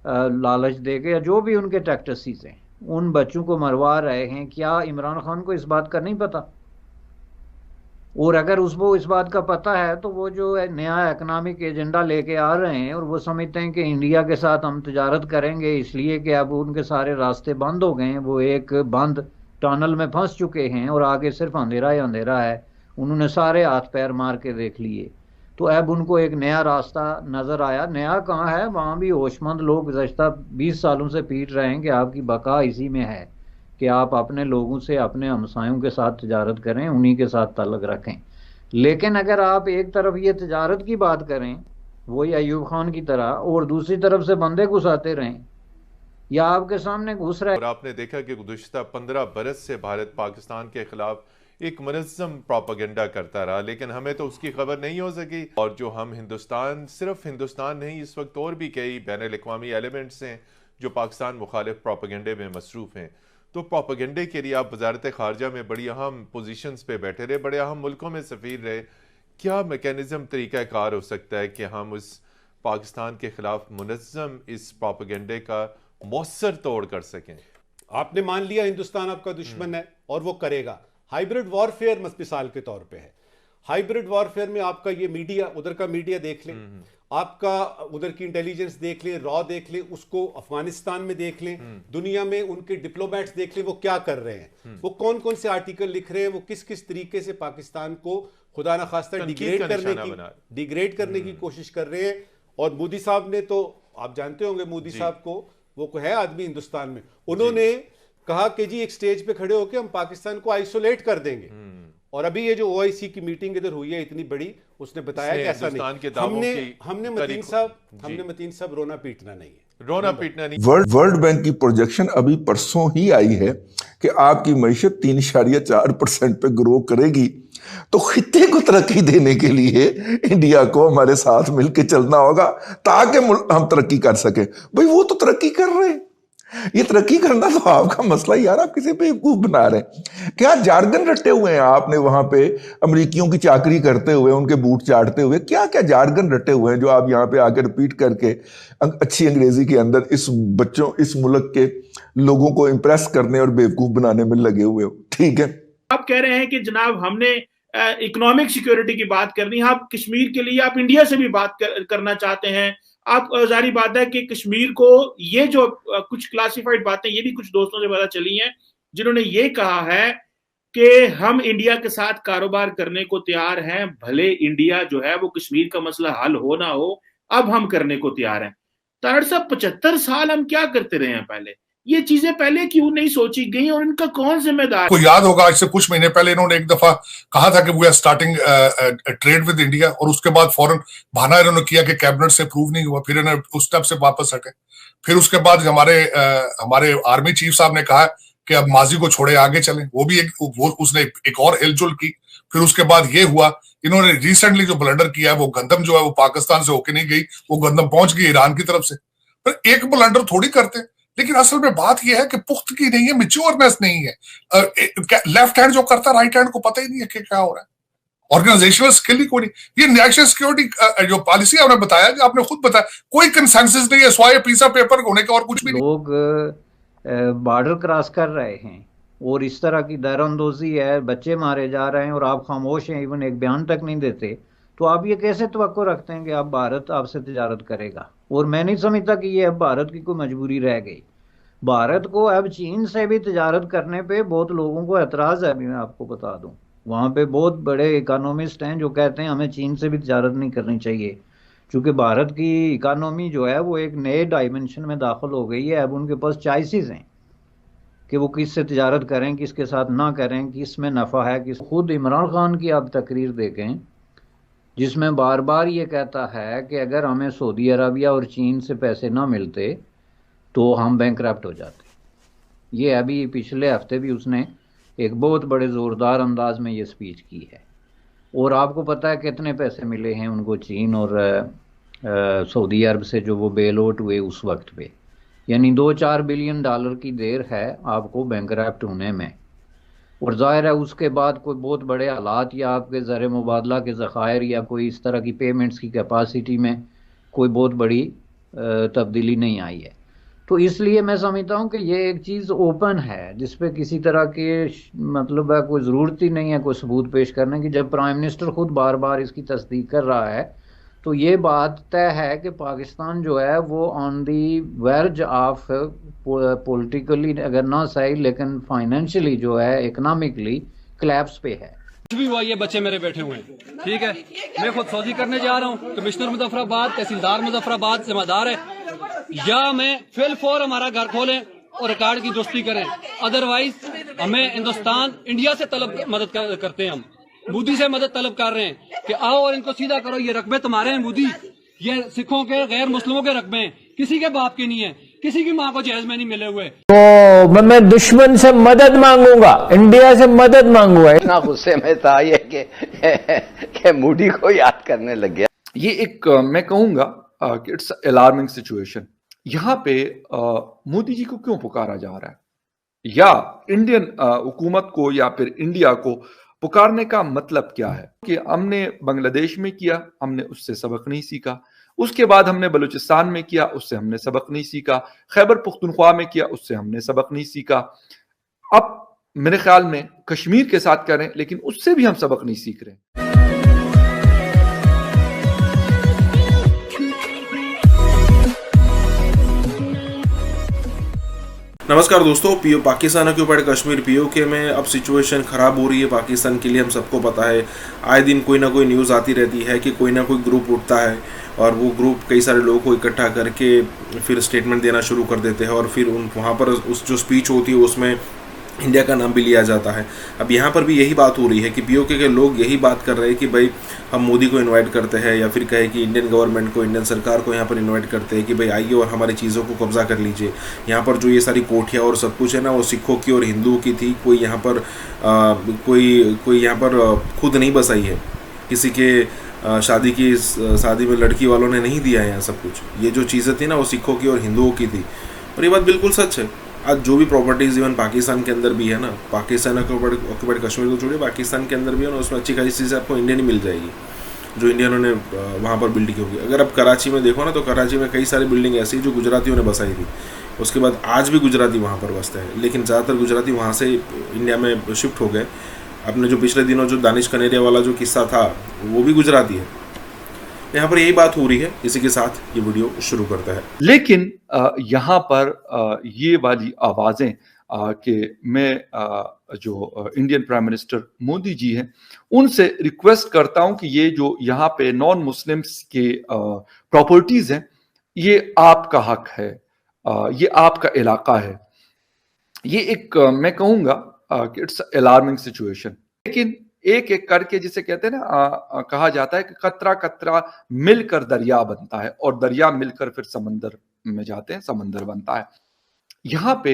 लालच दे के या जो भी उनके टैक्टिक्स हैं, उन बच्चों को मरवा रहे हैं। क्या इमरान खान को इस बात का नहीं पता? और अगर उसको इस बात का पता है तो वो जो नया इकनॉमिक एजेंडा लेके आ रहे हैं और वो समझते हैं कि इंडिया के साथ हम तजारत करेंगे, इसलिए कि अब उनके सारे रास्ते बंद हो गए हैं, वो एक बंद टनल में फंस चुके हैं और आगे सिर्फ अंधेरा ही अंधेरा है। उन्होंने सारे हाथ पैर मार के देख लिए, तो अब उनको एक नया रास्ता नज़र आया। नया कहाँ है, वहाँ भी होशमंद लोग गुज़श्ता 20 सालों से पीट रहे हैं कि आपकी बका इसी में है कि आप अपने लोगों से, अपने हमसायों के साथ तजारत करें, उन्हीं के साथ ताल्लुक़ रखें। लेकिन अगर आप एक तरफ ये तजारत की बात करें वही अयूब खान की तरह, और दूसरी तरफ से बंदे घुसाते रहें या आपके सामने घुस रहे। और आपने देखा कि गुज़िश्ता 15 बरस से भारत पाकिस्तान के खिलाफ एक मुनज़्ज़म प्रोपेगेंडा करता रहा, लेकिन हमें तो उसकी खबर नहीं हो सकी। और जो हम हिंदुस्तान, सिर्फ हिंदुस्तान नहीं, इस वक्त और भी कई बैनुल-अक़वामी एलिमेंट्स हैं जो पाकिस्तान मुखालिफ प्रोपेगेंडे में मसरूफ़ हैं। तो प्रोपेगेंडे के लिए आप वज़ारत ख़ारजा में बड़ी अहम पोजीशंस पे बैठे रहे, बड़े अहम मुल्कों में सफ़ीर रहे। क्या मैकेनिज़्म, तरीक़ाकार हो सकता है कि हम उस पाकिस्तान के ख़िलाफ़ मुनज़्ज़म इस प्रोपेगेंडे का मौसर तोड़ कर सकें? आपने मान लिया हिंदुस्तान आपका दुश्मन है और वो करेगा। हाइब्रिड वॉरफेयर मिसाल के तौर पे है। हाइब्रिड वॉरफेयर में आपका ये मीडिया, उधर का मीडिया देख लें, आपका उधर की इंटेलिजेंस देख लें, रॉ देख लें, उसको अफगानिस्तान में देख लें, दुनिया में उनके डिप्लोमेट्स देख लें, वो क्या कर रहे हैं, वो कौन कौन से आर्टिकल लिख रहे हैं, वो किस किस तरीके से पाकिस्तान को खुदा न खास्ता डिग्रेड करने की कोशिश कर रहे हैं। और मोदी साहब ने तो, आप जानते होंगे मोदी साहब को, वो है आदमी हिंदुस्तान में, उन्होंने कहा कि जी एक स्टेज पे खड़े होकर हम पाकिस्तान को आइसोलेट कर देंगे। और अभी ये जो OIC की मीटिंग इधर हुई है इतनी बड़ी, उसने बताया कि ऐसा नहीं। हमने मतीन साहब रोना पीटना नहीं है, रोना पीटना नहीं। वर्ल्ड बैंक की प्रोजेक्शन अभी परसों ही आई है कि आपकी मईशत 3.4% पे ग्रो करेगी। तो खित्ते को तरक्की देने के लिए इंडिया को हमारे साथ मिलकर चलना होगा ताकि हम तरक्की कर सके। भाई वो तो तरक्की कर रहे हैं, ये तरक्की करना तो आपका मसला यार, आप किसी बेवकूफ बना रहे हैं। क्या जार्गन रटे हुए हैं आपने वहां पे अमरीकियों की चाकरी करते हुए, उनके बूट चाटते हुए? क्या क्या जार्गन रटे हुए हैं जो आप यहाँ पे आके रिपीट करके अच्छी अंग्रेजी के अंदर इस मुल्क के लोगों को इंप्रेस करने और बेवकूफ बनाने में लगे हुए हो? ठीक है, आप कह रहे हैं कि जनाब हमने इकोनॉमिक सिक्योरिटी की बात करनी है, आप कश्मीर के लिए आप इंडिया से भी बात करना चाहते हैं। आप जारी बात है कि कश्मीर को ये जो कुछ क्लासिफाइड बातें ये भी कुछ दोस्तों से पता चली हैं जिन्होंने ये कहा है कि हम इंडिया के साथ कारोबार करने को तैयार हैं, भले इंडिया जो है वो कश्मीर का मसला हल हो ना हो, अब हम करने को तैयार हैं। तारड़ साहब 75 साल हम क्या करते रहे हैं पहले? ये चीजें पहले क्यों नहीं सोची गई और इनका कौन जिम्मेदार? को याद होगा इससे कुछ महीने पहले इन्होंने एक दफा कहा था कि we are starting trade with India, और उसके बाद फौरन बहाना इन्होंने किया कि कैबिनेट से अप्रूव नहीं हुआ, फिर इन्होंने उस स्टेप से वापस हटे। फिर उसके बाद हमारे आर्मी चीफ साहब ने कहा कि अब माजी को छोड़े आगे चलें, वो भी उसने एक और हिलजुल की। फिर उसके बाद ये हुआ, इन्होंने रिसेंटली जो ब्लंडर किया है वो गंदम जो है वो पाकिस्तान से होके नहीं गई, वो गंदम पहुंच गई ईरान की तरफ से। फिर एक ब्लंडर थोड़ी करते, लेकिन असल में बात यह है कि पुख्तगी नहीं है, मैच्योरनेस नहीं है। लेफ्ट हैंड जो करता है राइट हैंड को पता ही नहीं है कि क्या हो रहा है। ऑर्गेनाइजेशनल स्किल ही कोई नहीं। ये नेशनल सिक्योरिटी जो पॉलिसी आपने बताया, जो आपने खुद बताया, कोई कंसेंसस नहीं है, स्वाय पीस ऑफ पेपर होने का और कुछ भी नहीं। लोग बॉर्डर क्रॉस कर रहे हैं और इस तरह की दरअंदोजी है, बच्चे मारे जा रहे हैं और आप खामोश हैं, इवन एक बयान तक नहीं देते। तो आप ये कैसे तवक्को रखते हैं कि अब भारत आपसे तिजारत करेगा? और मैं नहीं समझता कि ये अब भारत की कोई मजबूरी रह गई। भारत को अब चीन से भी तिजारत करने पे बहुत लोगों को एतराज़ है। अभी मैं आपको बता दूं, वहाँ पे बहुत बड़े इकोनॉमिस्ट हैं जो कहते हैं हमें चीन से भी तिजारत नहीं करनी चाहिए, क्योंकि भारत की इकोनॉमी जो है वो एक नए डायमेंशन में दाखिल हो गई है। अब उनके पास चॉइसेस हैं कि वो किससे तिजारत करें, किसके साथ ना करें, किस में नफ़ा है, किस। खुद इमरान खान की आप तकरीर देखें जिसमें बार बार ये कहता है कि अगर हमें सऊदी अरबिया और चीन से पैसे ना मिलते तो हम बैंकरप्ट हो जाते। ये अभी पिछले हफ्ते भी उसने एक बहुत बड़े ज़ोरदार अंदाज में ये स्पीच की है। और आपको पता है कितने पैसे मिले हैं उनको चीन और सऊदी अरब से जो वो बेल आउट हुए उस वक्त पे, यानी $2-4 बिलियन की देर है आपको बैंकरप्ट होने में। और जाहिर है उसके बाद कोई बहुत बड़े हालात या आपके ज़र मुबादला के ज़खायर या कोई इस तरह की पेमेंट्स की कैपेसिटी में कोई बहुत बड़ी तब्दीली नहीं आई है। तो इसलिए मैं समझता हूँ कि ये एक चीज़ ओपन है जिस पे किसी तरह के मतलब है कोई ज़रूरत ही नहीं है कोई सबूत पेश करने की। जब प्राइम मिनिस्टर खुद बार बार इसकी तस्दीक कर रहा है तो ये बात तय है कि पाकिस्तान जो है वो on the verge of politically अगर ना सही लेकिन फाइनेंशियली जो है इकोनॉमिकली कोलैप्स पे है। कुछ भी हुआ ये बच्चे मेरे बैठे हुए हैं, ठीक है। मैं खुद फौजी करने जा रहा हूँ, कमिश्नर मुजफ्फराबाद, तहसीलदार मुजफ्फराबाद जिम्मेदार है, या मैं फिल फॉर हमारा घर खोलें और रिकॉर्ड की दुरुस्ती करें। अदरवाइज हमें हिंदुस्तान इंडिया से मदद करते हैं, हम मोदी से मदद तलब कर रहे हैं कि आओ और इनको सीधा करो, ये रकबे तुम्हारे हैं मोदी, ये सिखों के गैर मुस्लिमों के रकबे हैं, किसी के बाप के नहीं है, किसी की माँ को जहेज में नहीं मिले हुए। तो मैं दुश्मन से मदद मांगूंगा, इंडिया से मदद मांगूंगा। इतना गुस्से में था ये कि मोदी को याद करने लग गया। ये एक मैं कहूंगा कि इट्स अलार्मिंग सिचुएशन। यहाँ पे मोदी जी को क्यों पुकारा जा रहा है, या इंडियन हुकूमत को या फिर इंडिया को पुकारने का मतलब क्या है? कि हमने बांग्लादेश में किया, हमने उससे सबक नहीं सीखा। उसके बाद हमने बलूचिस्तान में किया, उससे हमने सबक नहीं सीखा। खैबर पुख्तनख्वा में किया, उससे हमने सबक नहीं सीखा। अब मेरे ख्याल में कश्मीर के साथ करें, लेकिन उससे भी हम सबक नहीं सीख रहे। नमस्कार दोस्तों, PO Pakistan occupied Kashmir PoK में अब सिचुएशन ख़राब हो रही है पाकिस्तान के लिए, हम सबको पता है। आए दिन कोई ना कोई न्यूज़ आती रहती है कि कोई ना कोई ग्रुप उठता है और वो ग्रुप कई सारे लोगों को इकट्ठा करके फिर स्टेटमेंट देना शुरू कर देते हैं और फिर वहाँ पर उस जो स्पीच होती है उसमें इंडिया का नाम भी लिया जाता है। अब यहाँ पर भी यही बात हो रही है कि पीओके के लोग यही बात कर रहे हैं कि भाई हम मोदी को इनवाइट करते हैं, या फिर कहे कि इंडियन गवर्नमेंट को, इंडियन सरकार को यहाँ पर इनवाइट करते हैं कि भाई आइए और हमारी चीज़ों को कब्जा कर लीजिए। यहाँ पर जो ये सारी कोठियाँ और सब कुछ है ना, वो सिखों की और हिंदुओं की थी। कोई यहाँ पर कोई यहाँ पर खुद नहीं बसाई है, किसी के शादी में लड़की वालों ने नहीं दिया है यहाँ सब कुछ। ये जो चीज़ें थी ना, वो सिखों की और हिंदुओं की थी, और ये बात बिल्कुल सच है। आज जो भी प्रॉपर्टीज़ इवन पाकिस्तान के अंदर भी है ना, पाकिस्तान ऑक्यूपाइड कश्मीर को छोड़िए, पाकिस्तान के अंदर भी है ना, उसमें अच्छी खासी चीज़ें आपको इंडियन ही मिल जाएगी, जो इंडियनों ने वहाँ पर बिल्ड की होगी। अगर आप कराची में देखो ना, तो कराची में कई सारी बिल्डिंग ऐसी जो गुजरातियों ने बसाई थी। उसके बाद आज भी गुजराती वहाँ पर बसते हैं, लेकिन ज़्यादातर गुजराती वहाँ से इंडिया में शिफ्ट हो गए। अपने जो पिछले दिनों जो दानिश कनेरिया वाला जो किस्सा था, वो भी गुजराती है। यहाँ पर यही बात हो रही है। इसी के साथ ये वीडियो शुरू करता है। लेकिन यहाँ पर ये वाली आवाज़ें कि मैं जो Indian prime minister Modi ji हैं, उनसे रिक्वेस्ट करता हूं कि ये जो यहाँ पे नॉन मुस्लिम्स के प्रॉपर्टीज हैं, ये आपका हक है, ये आपका इलाका है। ये एक मैं कहूँगा कि इट्स अलार्मिंग सिचुएशन। लेकिन एक एक करके, जिसे कहते हैं ना, कहा जाता है कि कतरा कतरा मिलकर दरिया बनता है, और दरिया मिलकर फिर समंदर में जाते हैं, समंदर बनता है। यहाँ पे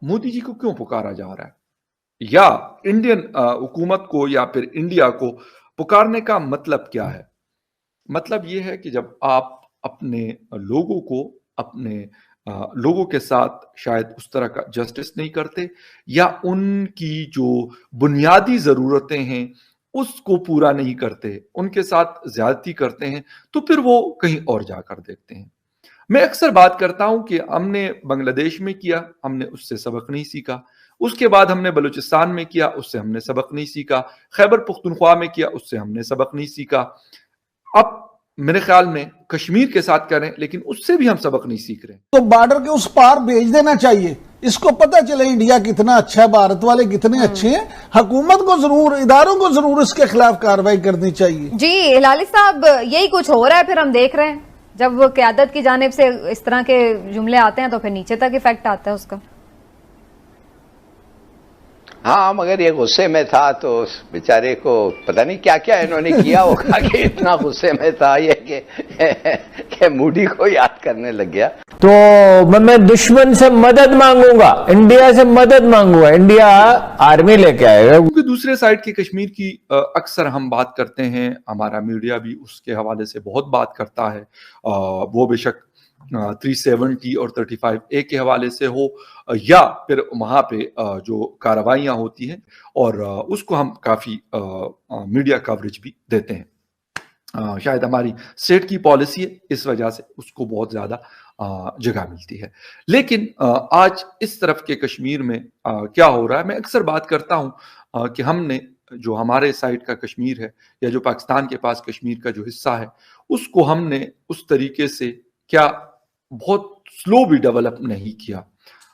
मोदी जी को क्यों पुकारा जा रहा है, या इंडियन हुकूमत को या फिर इंडिया को पुकारने का मतलब क्या है? मतलब ये है कि जब आप अपने लोगों को, अपने लोगों के साथ शायद उस तरह का जस्टिस नहीं करते, या उनकी जो बुनियादी ज़रूरतें हैं उसको पूरा नहीं करते, उनके साथ ज्यादती करते हैं, तो फिर वो कहीं और जाकर देखते हैं। मैं अक्सर बात करता हूं कि हमने बांग्लादेश में किया, हमने उससे सबक नहीं सीखा। उसके बाद हमने बलूचिस्तान में किया, उससे हमने सबक नहीं सीखा। खैबर पुख्तनख्वा में किया, उससे हमने सबक नहीं सीखा। अब मेरे ख्याल में कश्मीर के साथ करें, लेकिन उससे भी हम सबक नहीं सीख रहे। तो बॉर्डर के उस पार भेज देना चाहिए, इसको पता चले इंडिया कितना अच्छा है, भारत वाले कितने अच्छे हैं। हुकूमत को जरूर, इदारों को जरूर इसके खिलाफ कार्रवाई करनी चाहिए। जी हिलाली साहब, यही कुछ हो रहा है। फिर हम देख रहे हैं जब वो क़यादत की जानिब से इस तरह के जुमले आते हैं तो फिर नीचे तक इफेक्ट आता है उसका। हाँ, मगर ये गुस्से में था तो उस बेचारे को पता नहीं क्या क्या इन्होंने किया होगा कि इतना गुस्से में था ये कि मोदी को याद करने लग गया। तो मैं दुश्मन से मदद मांगूंगा, इंडिया से मदद मांगूंगा, इंडिया आर्मी लेके आएगा। क्योंकि दूसरे साइड की कश्मीर की अक्सर हम बात करते हैं, हमारा मीडिया भी उसके हवाले से बहुत बात करता है, वो बेशक 370 और 35A के हवाले से हो, या फिर वहाँ पे जो कार्रवाइयाँ होती हैं, और उसको हम काफ़ी मीडिया कवरेज भी देते हैं। शायद हमारी स्टेट की पॉलिसी है, इस वजह से उसको बहुत ज़्यादा जगह मिलती है। लेकिन आज इस तरफ के कश्मीर में क्या हो रहा है, मैं अक्सर बात करता हूँ कि हमने जो हमारे साइड का कश्मीर है, या जो पाकिस्तान के पास कश्मीर का जो हिस्सा है, उसको हमने उस तरीके से क्या बहुत स्लो भी डेवलप नहीं किया।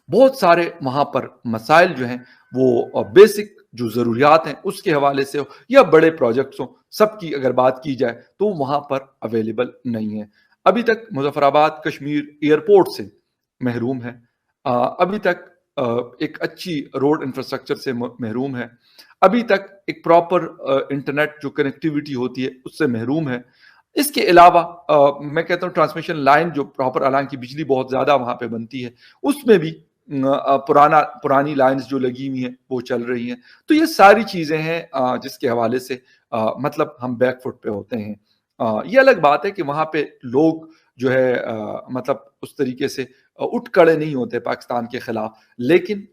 बहुत सारे वहाँ पर मसाइल जो हैं वो बेसिक जो ज़रूरियात हैं उसके हवाले से हो, या बड़े प्रोजेक्ट्स हो, सबकी अगर बात की जाए तो वहाँ पर अवेलेबल नहीं है। अभी तक मुजफ्फराबाद कश्मीर एयरपोर्ट से महरूम है, अभी तक एक अच्छी रोड इंफ्रास्ट्रक्चर से महरूम है, अभी तक एक प्रॉपर इंटरनेट जो कनेक्टिविटी होती है उससे महरूम है। इसके अलावा मैं कहता हूँ ट्रांसमिशन लाइन जो प्रॉपर, हालांकि बिजली बहुत ज़्यादा वहाँ पे बनती है, उसमें भी पुरानी लाइंस जो लगी हुई हैं वो चल रही हैं। तो ये सारी चीज़ें हैं जिसके हवाले से मतलब हम बैकफुट पे होते हैं। ये अलग बात है कि वहाँ पे लोग जो है मतलब उस तरीके से उठ खड़े नहीं होते पाकिस्तान के खिलाफ, लेकिन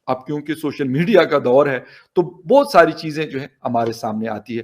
अब क्योंकि सोशल मीडिया का दौर है तो बहुत सारी चीज़ें जो है हमारे सामने आती है।